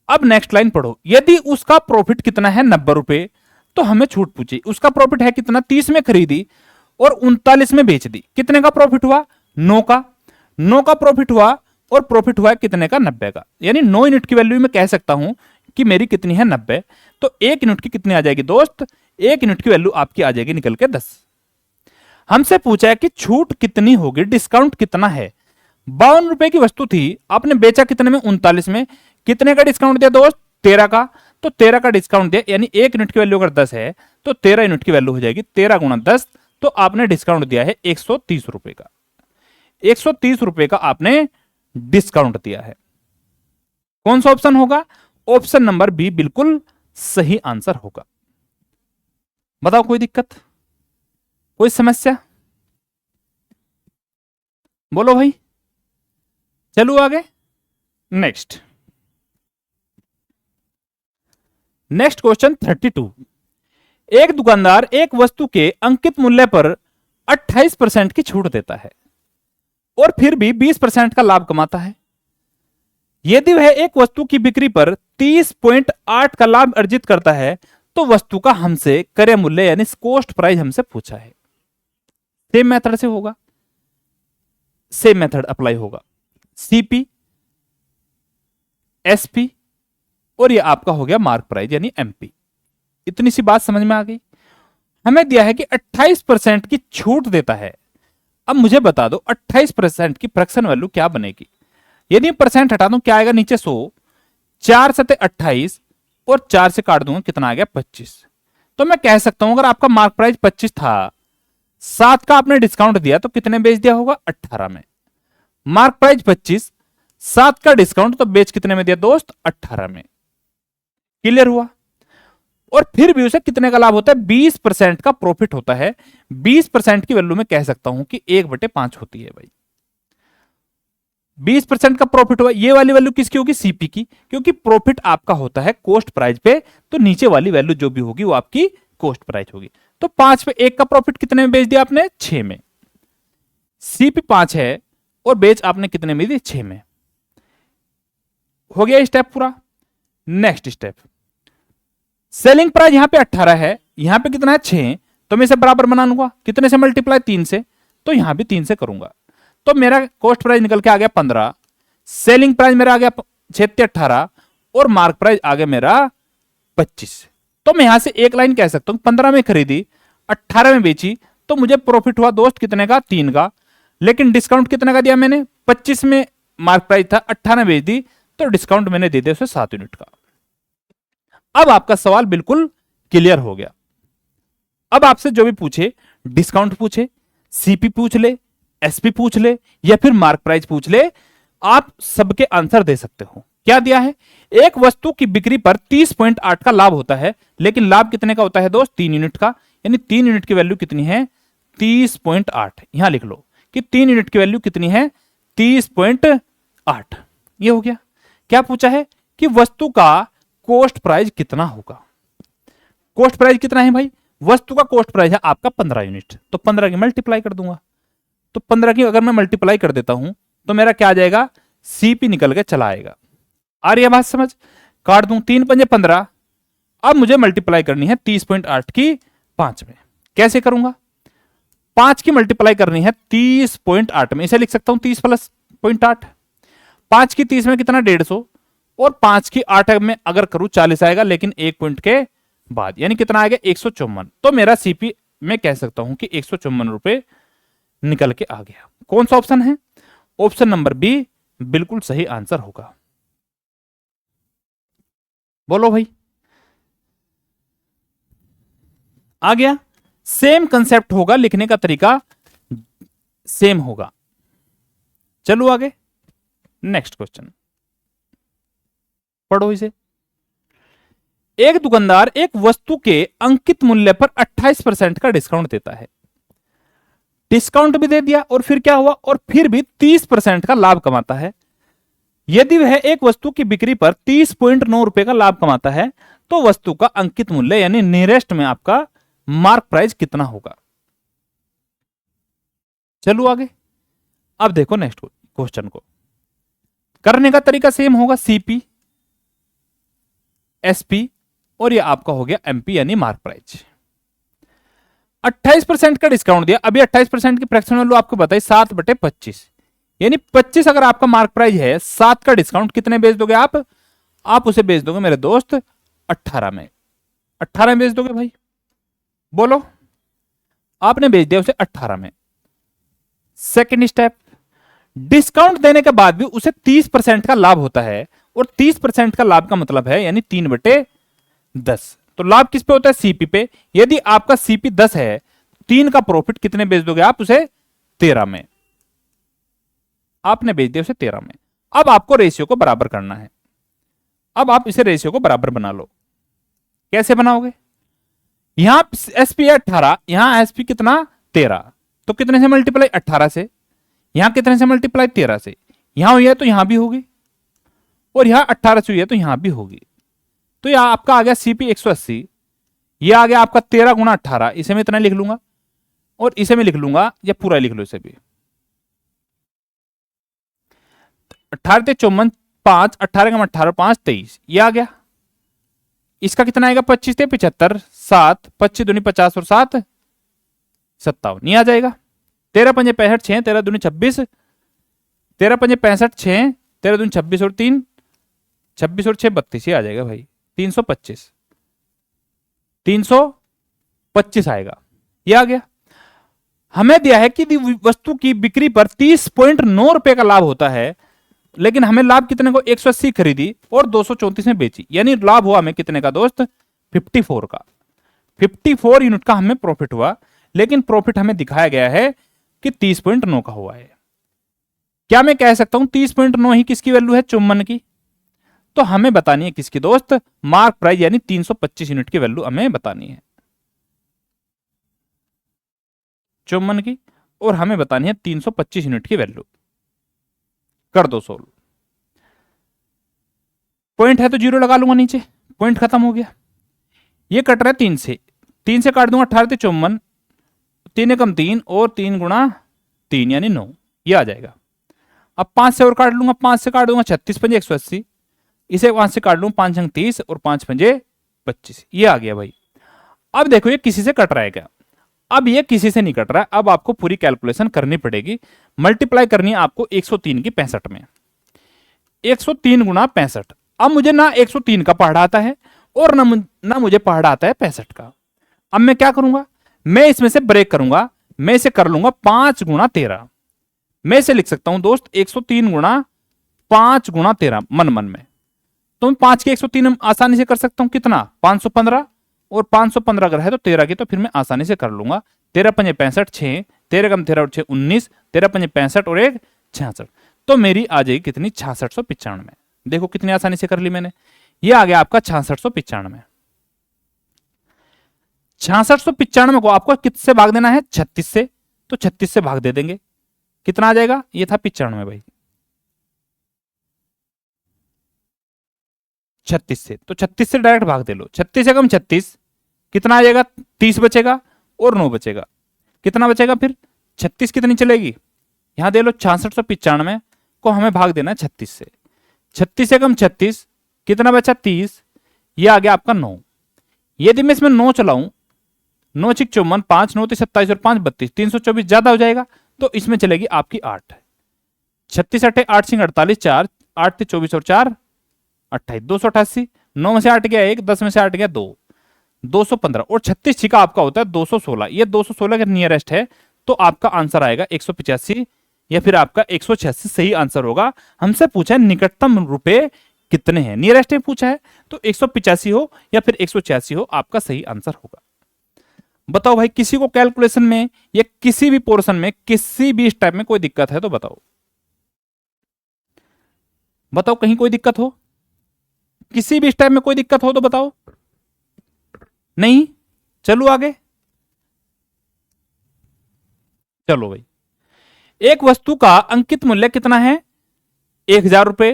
अब नेक्स्ट लाइन पढ़ो। यदि उसका प्रॉफिट कितना है 90 रुपए, तो हमें छूट पूछी। उसका प्रॉफिट है कितना, 30 में खरीदी और 39 में बेच दी। कितने का प्रॉफिट हुआ, 9 का। 9 का प्रॉफिट हुआ और प्रॉफिट हुआ कितने का, 90 का। यानी 9 यूनिट की वैल्यू में कह सकता हूं कि मेरी कितनी है, 90। तो 1 यूनिट की कितनी आ जाएगी दोस्त, 1 यूनिट की वैल्यू आपकी आ जाएगी निकल के 10। हमसे पूछा है कि छूट कितनी होगी, डिस्काउंट कितना है। 52 रुपए की वस्तु थी, आपने बेचा कितने में, 39 में। कितने का डिस्काउंट दिया दोस्त, 13 का। तो 13 का डिस्काउंट दिया, यानी 1 यूनिट की वैल्यू अगर 10 है तो 13 यूनिट की वैल्यू हो जाएगी 13 गुणा 10। तो आपने डिस्काउंट दिया है 130 रुपए का। 130 रुपए का आपने डिस्काउंट दिया है। कौन सा ऑप्शन होगा, ऑप्शन नंबर बी बिल्कुल सही आंसर होगा। बताओ कोई दिक्कत, कोई समस्या, बोलो भाई। चलो आगे। Next question 32। एक दुकानदार एक वस्तु के अंकित मूल्य पर 28% की छूट देता है और फिर भी 20% का लाभ कमाता है। यदि वह एक वस्तु की बिक्री पर 30.8 का लाभ अर्जित करता है तो वस्तु का हमसे क्रय मूल्य यानी कॉस्ट प्राइस हमसे पूछा है। सेम मेथड से होगा, सेम मेथड अप्लाई होगा। सीपी, एसपी और ये आपका हो गया मार्क प्राइस यानी एमपी। इतनी सी बात समझ में आ गई। हमें दिया है कि 28% की छूट देता है। अब मुझे बता दो 28% की फ्रैक्शन वैल्यू क्या बनेगी। यदि परसेंट हटा दूं क्या आएगा नीचे 100, 4 सते 28 और 4 से काट दूंगा कितना आ गया 25। तो मैं कह सकता हूं अगर आपका मार्क प्राइस 25 था, 7 का आपने डिस्काउंट दिया तो कितने बेच दिया होगा, 18 में। मार्क प्राइस 25, 7 का डिस्काउंट तो बेच कितने में दिया दोस्त, 18 में। क्लियर हुआ। और फिर भी उसे कितने का लाभ होता है, 20% का प्रॉफिट होता है। 20% की वैल्यू में कह सकता हूं कि 1/5 होती है भाई। 20% का प्रॉफिट हुआ, ये वाली वैल्यू किसकी होगी, सीपी की, क्योंकि प्रॉफिट आपका होता है कॉस्ट प्राइस पे, तो नीचे वाली वैल्यू जो भी होगी वो आपकी कॉस्ट प्राइस होगी। तो 5 पे 1 का प्रॉफिट कितने में बेच दिया आपने, 6 में। सीपी 5 है और बेच आपने कितने में दी, 6 में। हो गया स्टेप पूरा। नेक्स्ट स्टेप, सेलिंग प्राइस यहां पे 18 है, यहां पे कितना है 6, तो मैं इसे बराबर बना लूंगा। कितने से मल्टीप्लाई, 3 से, तो यहां भी 3 से करूंगा। तो मेरा कॉस्ट प्राइस निकल के आ गया 15, सेलिंग प्राइस मेरा आ गया 6 18 और मार्क प्राइस आ गया मेरा 25। तो मैं यहां से एक लाइन कह सकता हूं 15 में खरीदी, 18 में बेची, तो मुझे प्रॉफिट हुआ दोस्त कितने का, 3 का। लेकिन डिस्काउंट कितने का दिया मैंने, 25 में मार्क प्राइस था, 18 में बेच दी, तो डिस्काउंट मैंने दे दिया उसे 7 यूनिट का। अब आपका सवाल बिल्कुल क्लियर हो गया। अब आपसे जो भी पूछे, डिस्काउंट पूछे, सीपी पूछ ले, एसपी पूछ ले या फिर मार्क प्राइस पूछ ले, आप सबके आंसर दे सकते हो। क्या दिया है, एक वस्तु की बिक्री पर 30.8 का लाभ होता है, लेकिन लाभ कितने का होता है दोस्त, 3 यूनिट का। यानी 3 यूनिट की वैल्यू कितनी है, 30.8। यहां लिख लो कि 3 यूनिट की वैल्यू कितनी है, 30.8। ये हो गया। क्या पूछा है कि वस्तु का कॉस्ट प्राइस कितना होगा। कॉस्ट प्राइस कितना है भाई, वस्तु का कॉस्ट प्राइस है आपका 15 यूनिट, तो 15 की मल्टीप्लाई कर दूंगा। तो 15 की अगर मैं मल्टीप्लाई कर देता हूं तो मेरा क्या आ जाएगा, सीपी निकल के चला आएगा। आ रही है बात समझ, काट दूं 3 पंजे 15। अब मुझे मल्टीप्लाई करनी है 30.8 की 5 में। कैसे करूंगा, 5 की मल्टीप्लाई करनी है 30.8 में, इसे लिख सकता हूं 30 प्लस 0.8। 5 की 30 में कितना, 150, और 5 की 8 में अगर करूं 40 आएगा, लेकिन 1 पॉइंट के बाद, यानी कितना आएगा 154। तो मेरा सीपी मैं कह सकता हूं कि 154 रुपए निकल के आ गया। कौन सा ऑप्शन है, ऑप्शन नंबर बी बिल्कुल सही आंसर होगा। बोलो भाई, आ गया। सेम कंसेप्ट होगा, लिखने का तरीका सेम होगा। चलो आगे। नेक्स्ट क्वेश्चन पढ़ो इसे। एक दुकानदार एक वस्तु के अंकित मूल्य पर 28% का डिस्काउंट देता है। डिस्काउंट भी दे दिया और फिर क्या हुआ, और फिर भी 30% का लाभ कमाता है। यदि वह एक वस्तु की बिक्री पर 30.9 रुपए का लाभ कमाता है तो वस्तु का अंकित मूल्य यानी नियरेस्ट में आपका मार्क प्राइस कितना होगा। चलो आगे, अब देखो नेक्स्ट क्वेश्चन को करने का तरीका सेम होगा, सीपी, एसपी और ये आपका हो गया एमपी यानी मार्क प्राइस। 28% का डिस्काउंट दिया, अभी 28% की फ्रैक्शन वैल्यू आपको बताई 7/25 यानी 25 अगर आपका मार्क प्राइस है, 7 का डिस्काउंट कितने बेच दोगे आप उसे बेच दोगे मेरे दोस्त 18 में। 18 में बेच दोगे भाई, बोलो, आपने बेच दिया उसे 18 में। सेकेंड स्टेप, डिस्काउंट देने के बाद भी उसे 30% का लाभ होता है और 30% का लाभ का मतलब है यानी 3/10। तो लाभ किस पे होता है, सीपी पे। यदि आपका सीपी 10 है, 3 का प्रॉफिट कितने बेच दोगे आप उसे 13 में। आपने बेच दिया उसे 13 में। अब आपको रेशियो को बराबर करना है। अब आप इसे रेशियो को बराबर बना लो। कैसे बनाओगे, यहां एसपी है 18, यहां एसपी कितना 13, तो कितने से मल्टीप्लाई 18 से, यहां कितने से मल्टीप्लाई 13 से, यहां हुई है तो यहां भी होगी और यहां 18 से हुई है तो यहां भी होगी। तो यह आपका आ गया सीपी 180, यह आ गया आपका 13 गुणा 18, इसे मैं इतना लिख लूंगा और इसे मैं लिख लूंगा, या पूरा लिख लो इसे भी, 18 × 54 5, 18 × 18 5 23, ये आ गया। इसका कितना आएगा 25 × 75 7, 25 दूनी 50 और 7 57, नहीं आ जाएगा। 13 × 5 = 65 6, 13 दूनी 26, 13 × 5 = 65 6, 13 दूनी 26 और 3 26 और 6 32, ये आ जाएगा भाई 325, 325 आएगा, ये आ गया। हमें दिया है कि वस्तु की बिक्री पर 30.9 रुपए का लाभ होता है, लेकिन हमें लाभ कितने को 180 खरीदी और 234 में बेची, यानी लाभ हुआ हमें कितने का दोस्त 54 का। 54 यूनिट का हमें प्रॉफिट हुआ, लेकिन प्रॉफिट हमें दिखाया गया है कि 30.9 का हुआ है। क्या मैं कह सकता हूं 30.9 ही किसकी वैल्यू है, चुम्बन की। तो हमें बतानी है किसकी दोस्त, मार्क प्राइस यानी 325 यूनिट की वैल्यू हमें बतानी है चुम्बन की, और हमें बतानी है 325 यूनिट की वैल्यू। कर दो सोल्व। पॉइंट है तो 0 लगा लूंगा नीचे, पॉइंट खत्म हो गया। ये कट रहा है 3 से, 3 से काट दूंगा 18 × 54, 3 × 3 और 3 × 3 यानी 9, ये आ जाएगा। अब 5 से और काट लूंगा, 5 से काट दूंगा 36 × 5 = 180, इसे 5 से काट लूंगा 5 × 30 और 5 × 5 = 25, ये आ गया भाई। अब देखो ये किसी से कट रहा है क्या, अब ये किसी से नहीं कट रहा है। अब आपको पूरी कैलकुलेशन करनी पड़ेगी, मल्टीप्लाई करनी है आपको 103 की 65 में, 103 × 65। अब मुझे ना 103 का पहाड़ा आता है और ना मुझे पहाड़ा आता है 65 का। अब मैं क्या करूंगा, मैं इसमें से ब्रेक करूंगा, मैं इसे कर लूंगा 5 × 13। मैं इसे लिख सकता हूं दोस्त 103 × 5 × 13 मन मन में। तो मैं 5 के 103 आसानी से कर सकता हूं, कितना 515, और 515 अगर है तो 13 की, तो फिर मैं आसानी से कर लूंगा। 13 × 5 = 65 6, 13 × 13 और 6 19, 13 × 5 = 65 और 1 66, तो मेरी आ जाएगी कितनी 6695। देखो कितनी आसानी से कर ली मैंने, ये आ गया आपका 6695। 6695 को आपको किससे भाग देना है 36 से, तो 36 से भाग दे देंगे, कितना आ जाएगा, ये था 95 भाई, 36 से, तो 36 से डायरेक्ट भाग दे लो। 36 से कम 36 कितना आ जाएगा, 30 बचेगा और 9 बचेगा, कितना बचेगा फिर 36 कितनी चलेगी, यहां दे लो 6695 को हमें भाग देना है 36 से। 36 से कम 36 कितना बचा 30, ये आ गया आपका 9। यदि मैं इसमें 9 चलाऊं, 9 × 6 = 54, 5 9 × 27 और 5 32, 324 ज्यादा हो जाएगा, तो इसमें चलेगी आपकी 8। 36 8 8 × 48 4, 8 × 24 और 4 28, 288, 9 में से 8 गया 1, 10 में से 8 गया 2, 215 और 36 छिका आपका होता है 216। ये 216 के नियरेस्ट है, तो आपका आंसर आएगा 185 या फिर आपका 186 सही आंसर होगा। हमसे पूछा है निकटतम रुपए कितने हैं, नियरेस्ट में पूछा है, तो 185 हो या फिर 186 हो, आपका सही आंसर होगा। बताओ भाई, किसी को कैलकुलेशन में या किसी भी पोर्शन में किसी भी स्टेप में कोई दिक्कत है तो बताओ, बताओ कहीं कोई दिक्कत हो, किसी भी स्टेप में कोई दिक्कत हो तो बताओ। नहीं, चलो आगे। चलो भाई, एक वस्तु का अंकित मूल्य कितना है 1000 रुपए,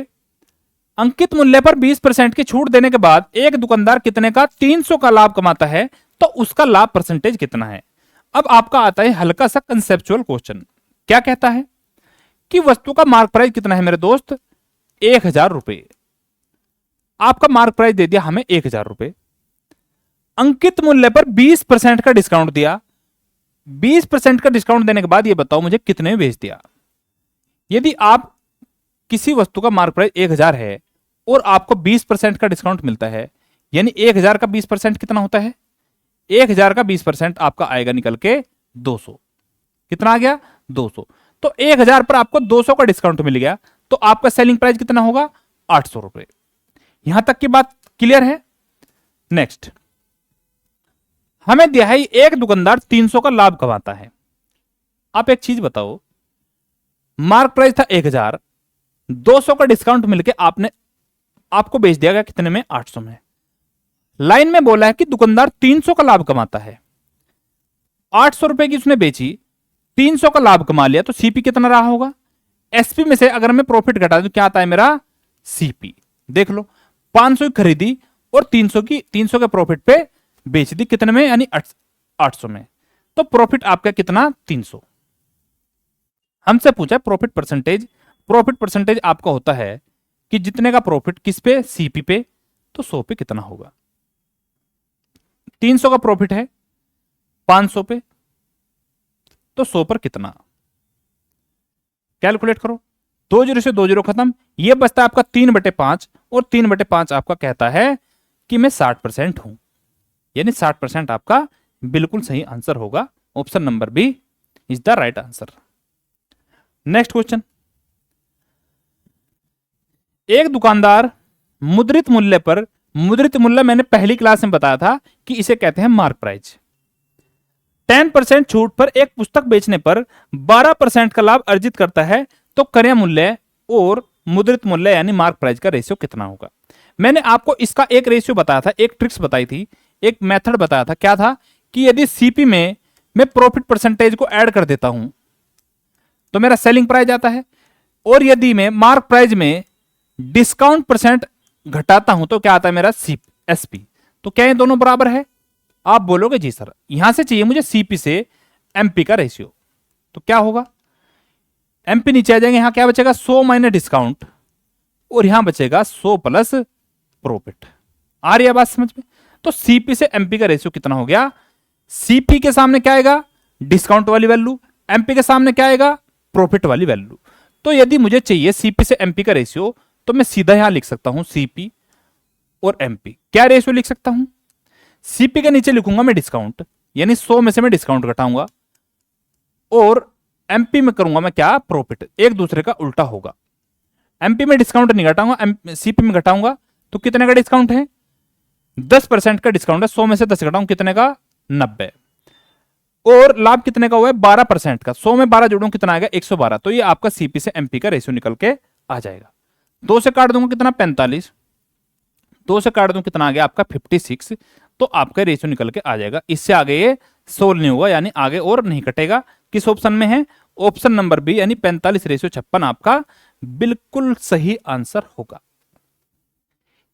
अंकित मूल्य पर 20% की छूट देने के बाद एक दुकानदार कितने का 300 का लाभ कमाता है, तो उसका लाभ परसेंटेज कितना है। अब आपका आता है हल्का सा कंसेप्चुअल क्वेश्चन। क्या कहता है कि वस्तु का मार्क प्राइस कितना है मेरे दोस्त, 1000 रुपए। आपका मार्क प्राइस दे दिया हमें 1000 रुपए, अंकित मूल्य पर 20% का डिस्काउंट दिया। 20% का डिस्काउंट देने के बाद ये बताओ मुझे कितने में बेच दिया। यदि आप किसी वस्तु का मार्क प्राइस 1000 है और आपको 20% का डिस्काउंट मिलता है, यानी 1000 का 20% कितना होता है, 1000 का 20% आपका आएगा निकल के 200। कितना आ गया, 200। तो 1000 पर आपको 200 का डिस्काउंट मिल गया, तो आपका सेलिंग प्राइस कितना होगा, 800 रुपए। यहां तक की बात क्लियर है। नेक्स्ट, हमें दिया है एक दुकानदार 300 का लाभ कमाता है। आप एक चीज बताओ, मार्क प्राइस था 1000, 200 का डिस्काउंट मिलके आपको बेच दिया गया कितने में, 800 में। लाइन में बोला है कि दुकानदार 300 का लाभ कमाता है, 800 रुपए की उसने बेची, 300 का लाभ कमा लिया, तो सीपी कितना रहा होगा। एसपी में से अगर मैं प्रॉफिट घटा दूं, क्या आता है मेरा, सीपी। देख लो, 500 की खरीदी और 300 के प्रॉफिट पे बेच दी, कितने में, यानी 800 में। तो प्रॉफिट आपका कितना, 300। हमसे पूछा प्रॉफिट परसेंटेज। प्रॉफिट परसेंटेज आपका होता है कि जितने का प्रॉफिट किस पे, सीपी पे, तो 100 पे कितना होगा। 300 का प्रॉफिट है 500 पे, तो 100 पर कितना, कैलकुलेट करो। 2 जीरो से 2 जीरो खत्म, यह बचता है आपका 3/5, और 3/5 आपका कहता है कि मैं 60% हूं, यानी 60% आपका बिल्कुल सही आंसर होगा। Option number B is the right answer. Next question, एक दुकानदार मुद्रित मूल्य पर, मुद्रित मूल्य मैंने पहली क्लास में बताया था कि इसे कहते हैं मार्क प्राइस। 10% छूट पर एक पुस्तक बेचने पर 12% का लाभ अर्जित करता है, तो क्रय मूल्य और मुद्रित मूल्य यानी मार्क प्राइस का रेशियो कितना होगा। मैंने आपको इसका एक रेशियो बताया था, एक ट्रिक्स बताई थी, एक मेथड बताया था। क्या था कि यदि सीपी में मैं प्रॉफिट परसेंटेज को ऐड कर देता हूं तो मेरा सेलिंग प्राइस आता है, और यदि मैं मार्क प्राइस में डिस्काउंट परसेंट घटाता हूं तो क्या आता है मेरा, एसपी। तो क्या ये दोनों बराबर है। आप बोलोगे जी सर, यहां से चाहिए मुझे सीपी से एमपी का रेशियो, तो क्या होगा, एमपी नीचे आ जाएंगे, यहां क्या बचेगा, 100 माइनस डिस्काउंट, और यहां बचेगा 100 प्लस प्रॉफिट। आ रही है बात समझ में। तो सीपी से एमपी का रेशियो कितना हो गया, सीपी के सामने क्या आएगा, डिस्काउंट वाली वैल्यू, एमपी के सामने क्या आएगा, प्रॉफिट वाली वैल्यू। तो यदि मुझे चाहिए सीपी से एमपी का रेशियो, तो मैं सीधा यहां लिख सकता हूं सीपी और एमपी। क्या रेशियो लिख सकता हूं, सीपी के नीचे लिखूंगा मैं डिस्काउंट, यानी 100 में से मैं डिस्काउंट घटाऊंगा, और एमपी में करूंगा मैं क्या, प्रॉफिट। एक दूसरे का उल्टा होगा। एमपी में डिस्काउंट नहीं घटाऊंगा, सीपी में घटाऊंगा, तो कितने का डिस्काउंट है, 10% का डिस्काउंट है। 100 में से 10 घटाऊं, कितने का, 90। और लाभ कितने का हुआ है, 12% का। 100 में 12 जोड़ूं, कितना आएगा, 112। तो ये आपका सीपी से एमपी का रेशियो निकल के आ जाएगा। 2 से काट दूंगा, कितना, 45। 2 से काट दूं, कितना आ गया आपका, 56। तो आपका रेशियो निकल के आ जाएगा। इससे आगे ये सोल्व नहीं होगा, यानी आगे और नहीं कटेगा। किस ऑप्शन में है, ऑप्शन नंबर बी, यानी 45:56 आपका बिल्कुल सही आंसर होगा।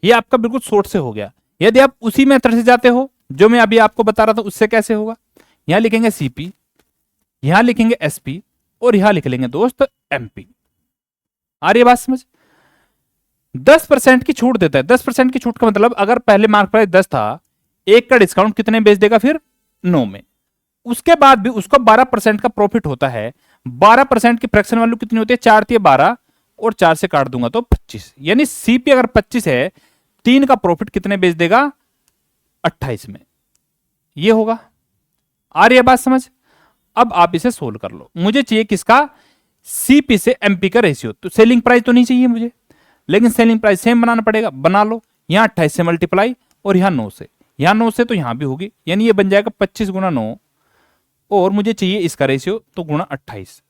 ये आपका बिल्कुल शॉर्ट से हो गया। यदि आप उसी मेथड से जाते हो जो मैं अभी आपको बता रहा था, उससे कैसे होगा, यहां लिखेंगे सीपी, यहां लिखेंगे एसपी, और यहां लिख लेंगे दोस्त एमपी। आ रही है बात समझ। 10% की छूट देता है। 10% की छूट का मतलब, अगर पहले मार्क प्राइस 10 था, एक का डिस्काउंट कितने बेच देगा, फिर 9 में। उसके बाद भी उसको 12% का प्रॉफिट होता है। 12% की फ्रैक्शन वैल्यू कितनी होती है, 4 थी 12, और 4 से काट दूंगा तो 25। यानी सीपी अगर 25 है, 3 का प्रॉफिट कितने बेच देगा, 28 में। ये होगा। आ रही है बात समझ। अब आप इसे सोल्व कर लो। मुझे चाहिए किसका, सीपी से एमपी का रेशियो। तो सेलिंग प्राइस तो नहीं चाहिए मुझे, लेकिन सेलिंग प्राइस सेम बनाना पड़ेगा। बना लो, यहां 28 से मल्टीप्लाई, और यहां 9 से, यहां 9 से, तो यहां भी होगी, यानी ये बन जाएगा 25 गुना 9, और मुझे चाहिए इसका रेशियो, तो गुना 28,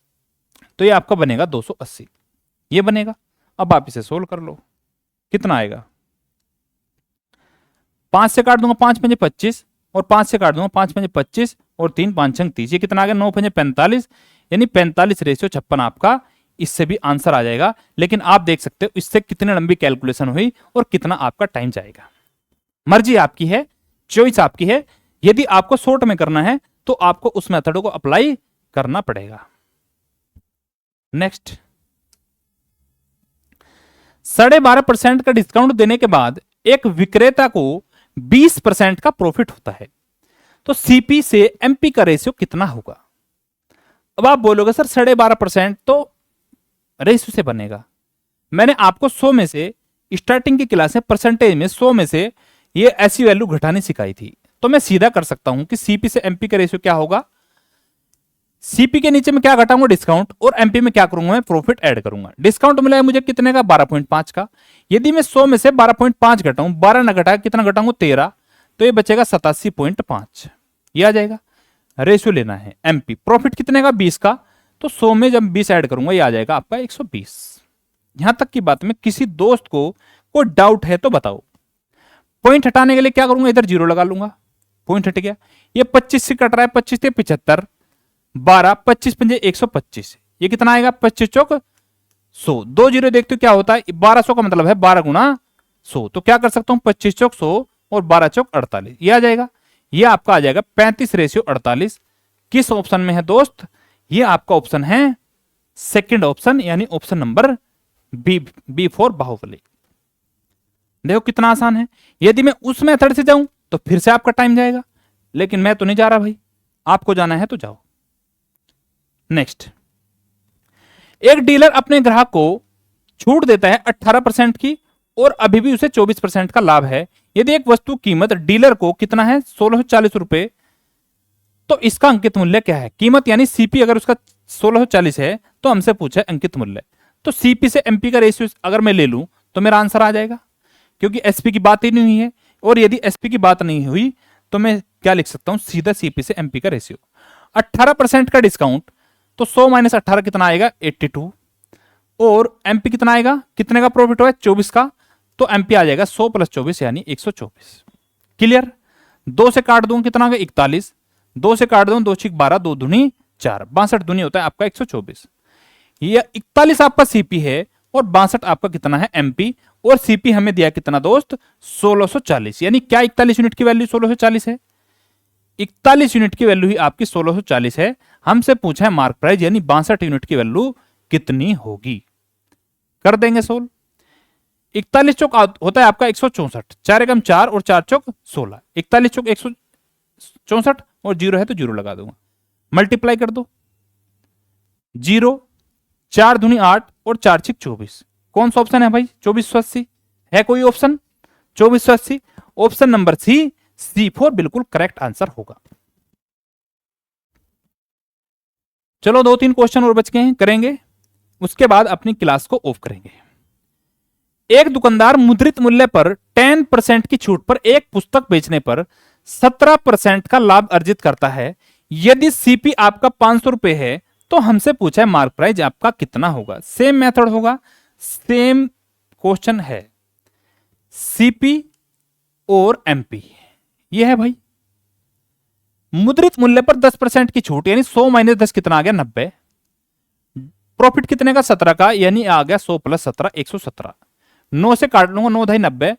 तो ये आपका बनेगा 280। ये बनेगा। अब आप इसे सोल्व कर लो, कितना आएगा, 5 से काट दूंगा, 5 पंजे 25, और 5 से काट दूंगा, 5 पंजे 25, और 3 5 छंग 30। ये कितना आ गया, 9 पंजे 45, यानी 45:56 आपका इससे भी आंसर आ जाएगा। लेकिन आप देख सकते हो इससे कितनी लंबी कैलकुलेशन हुई और कितना आपका टाइम जाएगा। मर्जी आपकी है, चॉइस आपकी है। यदि आपको शॉर्ट में करना है तो आपको उस मेथड को अप्लाई करना पड़ेगा। नेक्स्ट, 12.5% का डिस्काउंट देने के बाद एक विक्रेता को 20% का प्रॉफिट होता है, तो सीपी से एमपी का रेशियो कितना होगा? अब आप बोलोगे सर 12.5% तो रेशियो से बनेगा। मैंने आपको 100 में से स्टार्टिंग की क्लास में परसेंटेज में 100 में से ये ऐसी वैल्यू घटानी सिखाई थी, तो मैं सीधा कर सकता हूं कि सीपी से एमपी का रेशियो क्या होगा। सीपी के नीचे में क्या घटाऊंगा? डिस्काउंट, और एमपी में क्या करूंगा? मैं प्रॉफिट ऐड करूंगा। डिस्काउंट मिला है मुझे कितने का? 12.5 का। यदि मैं 100 में से 12.5 घटाऊं, 12 ना घटा कितना घटाऊंगा? 13, तो ये बचेगा 87.5। ये आ जाएगा। रेशियो लेना है एमपी। प्रॉफिट कितने का? 20 का, तो 100 में जब 20 ऐड करूंगा ये आ जाएगा आपका 120। यहां तक की बात में किसी दोस्त को कोई डाउट है तो बताओ। पॉइंट हटाने के लिए क्या करूंगा? इधर 0 लगा लूंगा, पॉइंट हट गया। ये 25 से कट रहा है, 25 से 75, 12, 25 पंजे 125। ये कितना आएगा? 25 चौक 100। 2 0 देखते हो क्या होता है? 1200 का मतलब है 12 गुना 100। तो क्या कर सकता हूं? 25 चौक 100 और 12 चौक 48। ये आ जाएगा। ये आपका आ जाएगा 35:48। किस ऑप्शन में है दोस्त? ये आपका ऑप्शन है सेकंड ऑप्शन, यानी option number B for Baahubali. देखो कितना आसान है। यदि मैं उस मेथड से जाऊं तो फिर से आपका टाइम जाएगा, लेकिन मैं तो नहीं जा रहा भाई, आपको जाना है तो जाओ। नेक्स्ट, एक डीलर अपने ग्राहक को छूट देता है 18% की और अभी भी उसे 24% का लाभ है। यदि एक वस्तु कीमत डीलर को कितना है? 1640 रुपए, तो इसका अंकित मूल्य क्या है? कीमत यानी सीपी अगर उसका 1640 है तो हमसे पूछा है अंकित मूल्य। तो सीपी से एमपी का रेशियो अगर मैं ले लूं तो मेरा आंसर आ जाएगा, क्योंकि एसपी की बात ही नहीं हुई है। और यदि एसपी की बात नहीं हुई तो मैं क्या लिख सकता हूं? सीधा सीपी से एमपी का रेशियो। 18% का डिस्काउंट, तो 100 माइनस 18 कितना आएगा? 82। और एमपी कितना आएगा? कितने का प्रॉफिट हुआ है? 24 का, तो एमपी आ जाएगा 100 + 24 यानी 124। क्लियर? 2 से काट दूं कितना आ गया? 41। 2 से काट दूं 2 6 12, 2 दूनी 4, 62 दूनी होता है आपका 124। ये 41 आपका सीपी है और 62 आपका कितना है? एमपी। और सीपी हमें दिया कितना दोस्त? 1640। यानी क्या 41 यूनिट की वैल्यू 1640 है? 41 यूनिट की वैल्यू ही आपकी 1640 है। हमसे पूछा है मार्क प्राइस, यानी 62 यूनिट की वैल्यू कितनी होगी? कर देंगे सोल्व। 41 चौक होता है आपका 164, 4 एकम 4 और 4 चौक 16। 41 चौक 164 और 0 है तो 0 लगा दूंगा। मल्टीप्लाई कर दो, 0, 4 दूनी 8 और 4 6 24। कौन सा ऑप्शन है भाई? 2480 है कोई ऑप्शन? 2480 ऑप्शन नंबर C4 बिल्कुल करेक्ट आंसर होगा। चलो 2-3 क्वेश्चन और बच गए हैं, करेंगे उसके बाद अपनी क्लास को ऑफ करेंगे। एक दुकानदार मुद्रित मूल्य पर 10% की छूट पर एक पुस्तक बेचने पर 17% का लाभ अर्जित करता है। यदि सीपी आपका 500 रुपए है तो हमसे पूछा है मार्क प्राइस आपका कितना होगा? सेम मेथड होगा, सेम क्वेश्चन है। सीपी और एमपी ये है भाई। मुद्रित मूल्य पर 10% की छूट, यानी 100 माइनस 10 कितना आ गया? 90। प्रॉफिट कितने का? 17 का, यानी आ गया 100 + 17 117। 9 से काट लूंगा, 9 × 90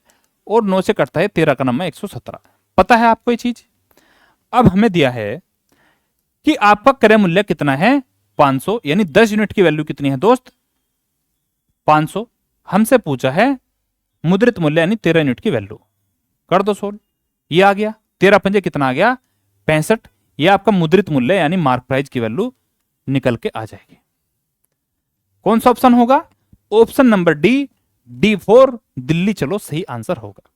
और 9 से कटता है 13 का नंबर 117। पता है आपको ये चीज? अब हमें दिया है कि आपका क्रय मूल्य कितना है? 500, यानी 10 यूनिट की वैल्यू कितनी है दोस्त? 500। हमसे पूछा है मुद्रित मूल्य यानी 13 यूनिट की वैल्यू। कर दो सोल्व। ये आ गया 13 पंजे कितना आ गया? 65। ये आपका मुद्रित मूल्य यानी मार्क प्राइस की वैल्यू निकल के आ जाएगी। कौन सा ऑप्शन होगा? ऑप्शन नंबर D4 दिल्ली चलो सही आंसर होगा।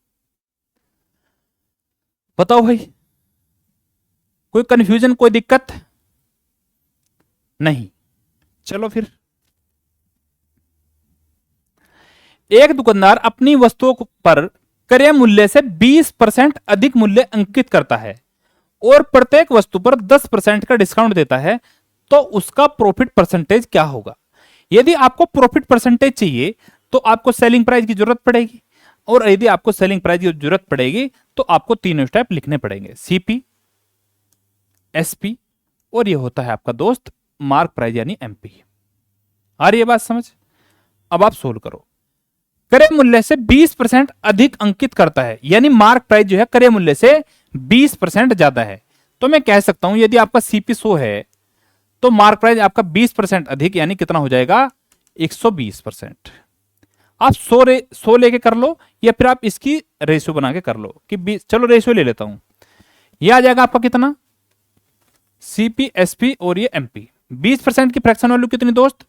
बताओ भाई, कोई कंफ्यूजन, कोई दिक्कत नहीं? चलो फिर। एक दुकानदार अपनी वस्तुओं पर क्रय मूल्य से 20% अधिक मूल्य अंकित करता है और प्रत्येक वस्तु पर 10% का डिस्काउंट देता है, तो उसका प्रॉफिट परसेंटेज क्या होगा? यदि आपको प्रॉफिट परसेंटेज चाहिए तो आपको सेलिंग प्राइस की जरूरत पड़ेगी, और यदि आपको सेलिंग प्राइस की जरूरत पड़ेगी तो आपको तीनों स्टेप लिखने पड़ेंगे, सीपी, एसपी और ये होता है आपका दोस्त मार्क प्राइस यानी एमपी। आ रही है बात समझ? अब आप सोल्व करो। क्रय मूल्य से 20% अधिक अंकित करता है, यानी मार्क प्राइस जो है क्रय मूल्य से 20% ज्यादा है। तो मैं कह सकता हूं यदि आपका सीपी 100 है तो मार्क प्राइस आपका 20% अधिक, यानी कितना हो जाएगा 120%। आप 100 लेके कर लो या फिर आप इसकी रेशियो बना के कर लो कि 20, चलो रेशियो ले लेता हूं। यह आ जाएगा आपका कितना, सीपी एसपी और ये एमपी। 20% की फ्रैक्शन वैल्यू कितनी दोस्त,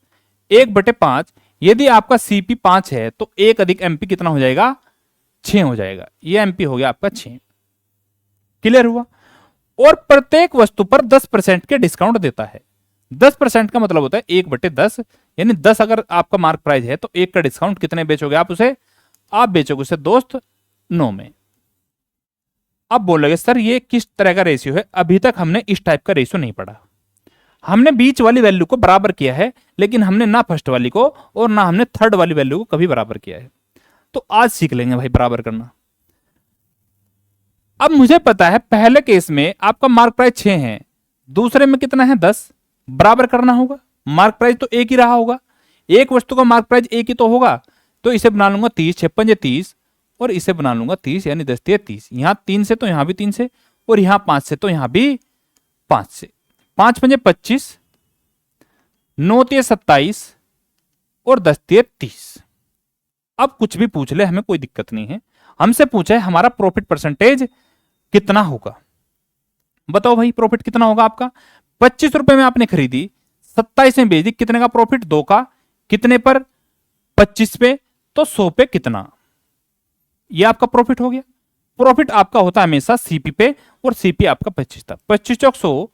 1/5। यदि आपका सीपी 5 है तो 1 अधिक एमपी कितना हो जाएगा, 6 हो जाएगा। ये एमपी हो गया आपका 6। क्लियर हुआ? और प्रत्येक वस्तु पर 10% के डिस्काउंट देता है। 10% का मतलब होता है 1/10, यानी 10 अगर आपका मार्क प्राइस है तो 1 का डिस्काउंट कितने बेचोगे आप उसे, आप बेचोगे उसे दोस्त 9 में। अब बोलोगे सर ये किस तरह का रेशियो है, अभी तक हमने इस टाइप का रेशियो नहीं पढ़ा। हमने बीच वाली वैल्यू को बराबर किया है, लेकिन हमने ना फर्स्ट वाली को और ना हमने थर्ड वाली वैल्यू को कभी बराबर किया है। तो आज सीख लेंगे भाई बराबर करना। अब मुझे पता है पहले केस में आपका मार्क प्राइस 6 है, दूसरे में कितना है 10, बराबर करना होगा। मार्क प्राइस तो एक ही रहा होगा, एक वस्तु का मार्क प्राइस एक ही तो होगा। तो इसे बना लूंगा 30, 56 30, और इसे बना लूंगा 30, यानी 10 30। यहां 3 से तो यहां भी 3 से, और यहां 5 से तो यहां भी 5 से। 5 पंजे 25, 9 तिये 27 और 10 तिये 30। अब कुछ भी पूछ ले हमें कोई दिक्कत नहीं है। हमसे पूछा है हमारा प्रॉफिट परसेंटेज कितना होगा। बताओ भाई प्रॉफिट कितना होगा आपका। 25 रुपए में आपने खरीदी, 27 में बेच दी, कितने का प्रॉफिट, 2 का। कितने पर, 25 पे, तो 100 पे कितना, ये आपका प्रॉफिट हो गया। प्रॉफिट आपका होता है हमेशा सीपी पे, और सीपी आपका 25 था। 25 चौक 100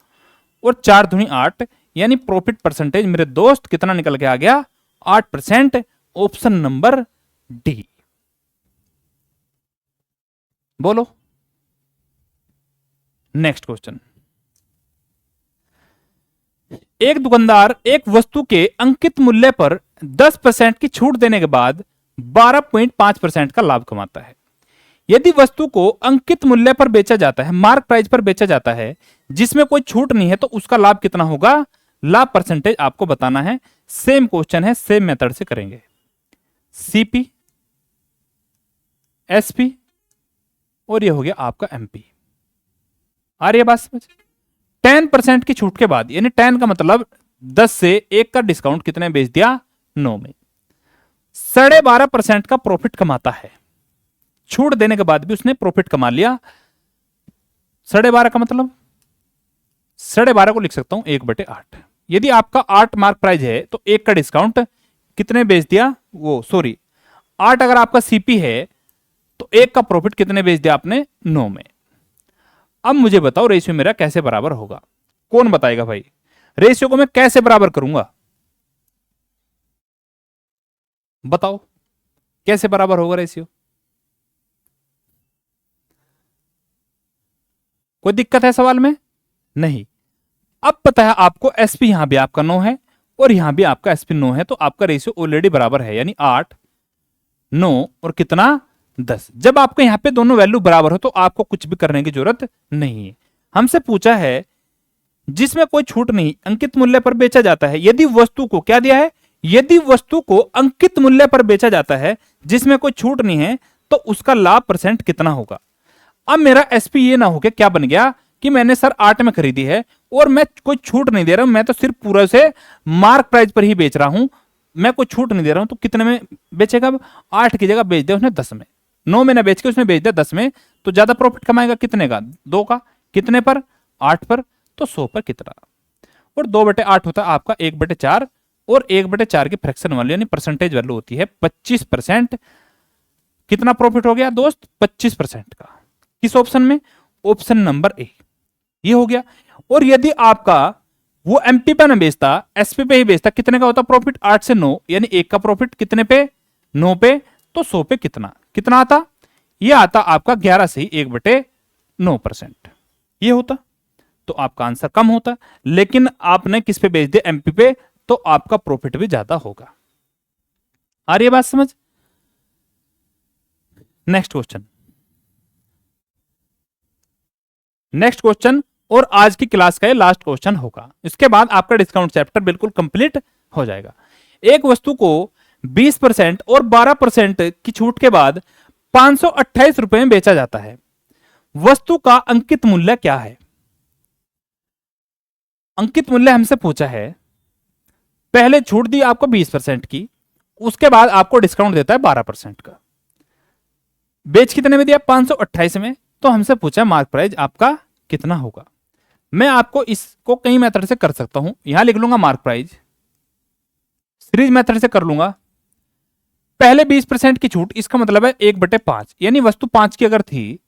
और 4 दूनी 8, यानी प्रॉफिट परसेंटेज मेरे दोस्त कितना निकल के आ गया, 8%। Option number D. बोलो नेक्स्ट क्वेश्चन। एक दुकानदार एक वस्तु के अंकित मूल्य पर 10% की छूट देने के बाद 12.5% का लाभ कमाता है। यदि वस्तु को अंकित मूल्य पर बेचा जाता है, मार्क प्राइस पर बेचा जाता है, जिसमें कोई छूट नहीं है, तो उसका लाभ कितना होगा, लाभ परसेंटेज आपको बताना है। सेम क्वेश्चन है, सेम मेथड से करेंगे। सीपी, एसपी और ये हो गया आपका एमपी। आ रही है बात समझ? 10% की छूट के बाद, यानी 10 का मतलब 10 से 1 का डिस्काउंट कितने बेच दिया, 9 में। 12.5% का प्रॉफिट कमाता है। छूट देने के बाद भी उसने प्रॉफिट कमा लिया। 12.5 का मतलब 12.5 को लिख सकता हूं 1/8। यदि आपका 8 मार्क प्राइस है तो 1 का डिस्काउंट कितने बेच दिया, वो सॉरी 8 अगर आपका सीपी है तो 1 का प्रॉफिट कितने बेच दिया आपने, 9 में। अब मुझे बताओ रेशियो मेरा कैसे बराबर होगा, कौन बताएगा भाई। रेशियो को मैं कैसे बराबर करूंगा, बताओ कैसे बराबर होगा रेशियो। कोई दिक्कत है सवाल में? नहीं। अब पता है आपको एसपी यहां भी आपका 9 है और यहां भी आपका एसपी 9 है, तो आपका रेशियो ऑलरेडी बराबर है, यानी 8 9 और कितना 10। जब आपके यहां पे दोनों वैल्यू बराबर हो तो आपको कुछ भी करने की जरूरत नहीं है। हमसे पूछा है जिसमें कोई छूट नहीं, अंकित मूल्य पर बेचा जाता है। यदि वस्तु को क्या दिया है, यदि वस्तु को अंकित मूल्य पर बेचा जाता है जिसमें कोई छूट नहीं है, तो उसका लाभ परसेंट कितना होगा। अब मेरा एसपी ये ना हो के क्या बन गया कि मैंने सर 8 में खरीदी है और मैं कोई छूट नहीं दे रहा हूं, मैं तो सिर्फ पूरा से मार्क प्राइस पर ही बेच रहा हूं, मैं कोई छूट नहीं दे रहा हूं, तो कितने में बेचेगा, 8 की जगह बेच दिया उसने 10 में। 9 में ना बेच के उसने बेच दिया 10 में, तो ज्यादा प्रॉफिट कमाएगा कितने का, 2 का। कितने पर, 8 पर, तो 100 पर कितना। और 2/8 होता है आपका 1/4, और 1/4 की फ्रैक्शन वैल्यू यानी परसेंटेज वैल्यू होती है 25%। कितना प्रॉफिट हो गया दोस्त, 25% का। किस ऑप्शन में, ऑप्शन नंबर ए। ये हो गया। और यदि आपका वो एमपी पे ना बेचता, एसपी पे ही बेचता, कितने का होता प्रॉफिट, 8 से 9, यानी 1 का प्रॉफिट कितने पे, 9 पे, तो 100 पे कितना कितना आता, ये आता आपका 11 से ही 1/9%। ये होता तो आपका आंसर कम होता, लेकिन आपने किस पे बेच दिया, एमपी पे, तो आपका प्रॉफिट भी ज्यादा होगा। आ रही है बात समझ? Next question. नेक्स्ट क्वेश्चन और आज की क्लास का ये लास्ट क्वेश्चन होगा, इसके बाद आपका डिस्काउंट चैप्टर बिल्कुल कंप्लीट हो जाएगा। एक वस्तु को 20% और 12% की छूट के बाद 528 रुपए में बेचा जाता है। वस्तु का अंकित मूल्य क्या है? अंकित मूल्य हमसे पूछा है, पहले छूट दी आपको 20% की, उसके बाद आपको डिस्काउंट देता है 12% का। बेच कितने में दिया? 528 में। तो हमसे पूछा मार्क प्राइस आपका कितना होगा। मैं आपको इसको कई मेथड से कर सकता हूं। यहां लिख लूंगा मार्क प्राइस, सीरीज मेथड से कर लूंगा। पहले 20% की छूट, इसका मतलब है 1/5, यानी वस्तु 5 की अगर थी,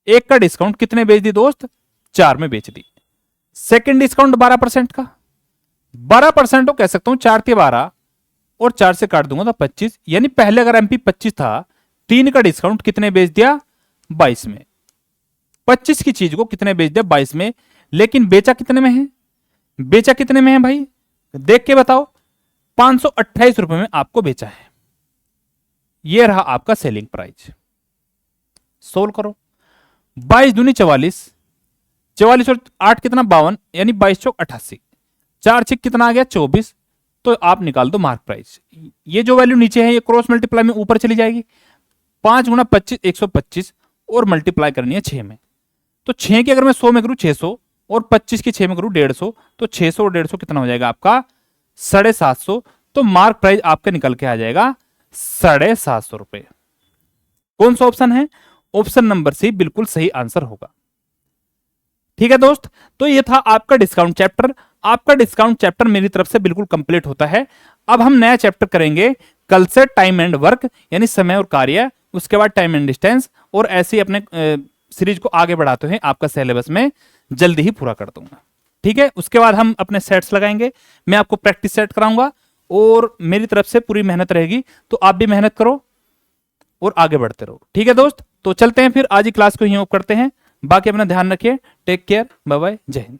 1 का डिस्काउंट कितने बेच दी दोस्त? 4 में बेच दी। सेकंड डिस्काउंट 12% का, 12% तो कह सकता हूं 4 के 12 और 4 से काट दूंगा तो 25, यानी पहले अगर एमपी 25 था, 3 का डिस्काउंट कितने बेच दिया? 22 में। 25 की चीज को कितने बेच दिया? 22 में। लेकिन बेचा कितने में है? बेचा कितने में है भाई? देख के बताओ। 528 रुपए में आपको बेचा है। यह रहा आपका सेलिंग प्राइस। सोल्व करो। 22 दूनी 44, 44 और 8 कितना? 52, यानी 22 चौक 88, 4 6 कितना आ गया? 24। तो आप निकाल दो मार्क प्राइस। ये जो वैल्यू नीचे है ये क्रॉस मल्टीप्लाई में ऊपर चली जाएगी। 5 गुना 25 125 और मल्टीप्लाई करनी है 6 में। तो 6 की अगर मैं 100 में करूं 600 और 25 की 6 में करूं 150, तो 600 और 150 कितना हो जाएगा आपका? 750। तो मार्क प्राइस आपका निकल के आ जाएगा 750 रुपए। कौन सा ऑप्शन है? ऑप्शन नंबर सी बिल्कुल सही आंसर होगा। ठीक है दोस्त, तो ये था आपका डिस्काउंट चैप्टर। आपका डिस्काउंट चैप्टर मेरी तरफ से बिल्कुल कंप्लीट होता है। अब हम नया चैप्टर करेंगे कल से, टाइम एंड वर्क, यानी समय और कार्य, उसके बाद टाइम एंड डिस्टेंस, और ऐसे ही अपने सीरीज को आगे बढ़ाते हैं आपका सिलेबस में जल्दी ही पूरा कर दूंगा। ठीक है, उसके बाद हम अपने सेट्स लगाएंगे, मैं आपको प्रैक्टिस सेट कराऊंगा और मेरी तरफ से पूरी मेहनत रहेगी, तो आप भी मेहनत करो और आगे बढ़ते रहो। ठीक है दोस्त, तो चलते हैं फिर, आज ही क्लास को यहीं ऑफ करते हैं। बाकी अपना ध्यान रखिए, टेक केयर, बाय बाय, जय हिंद।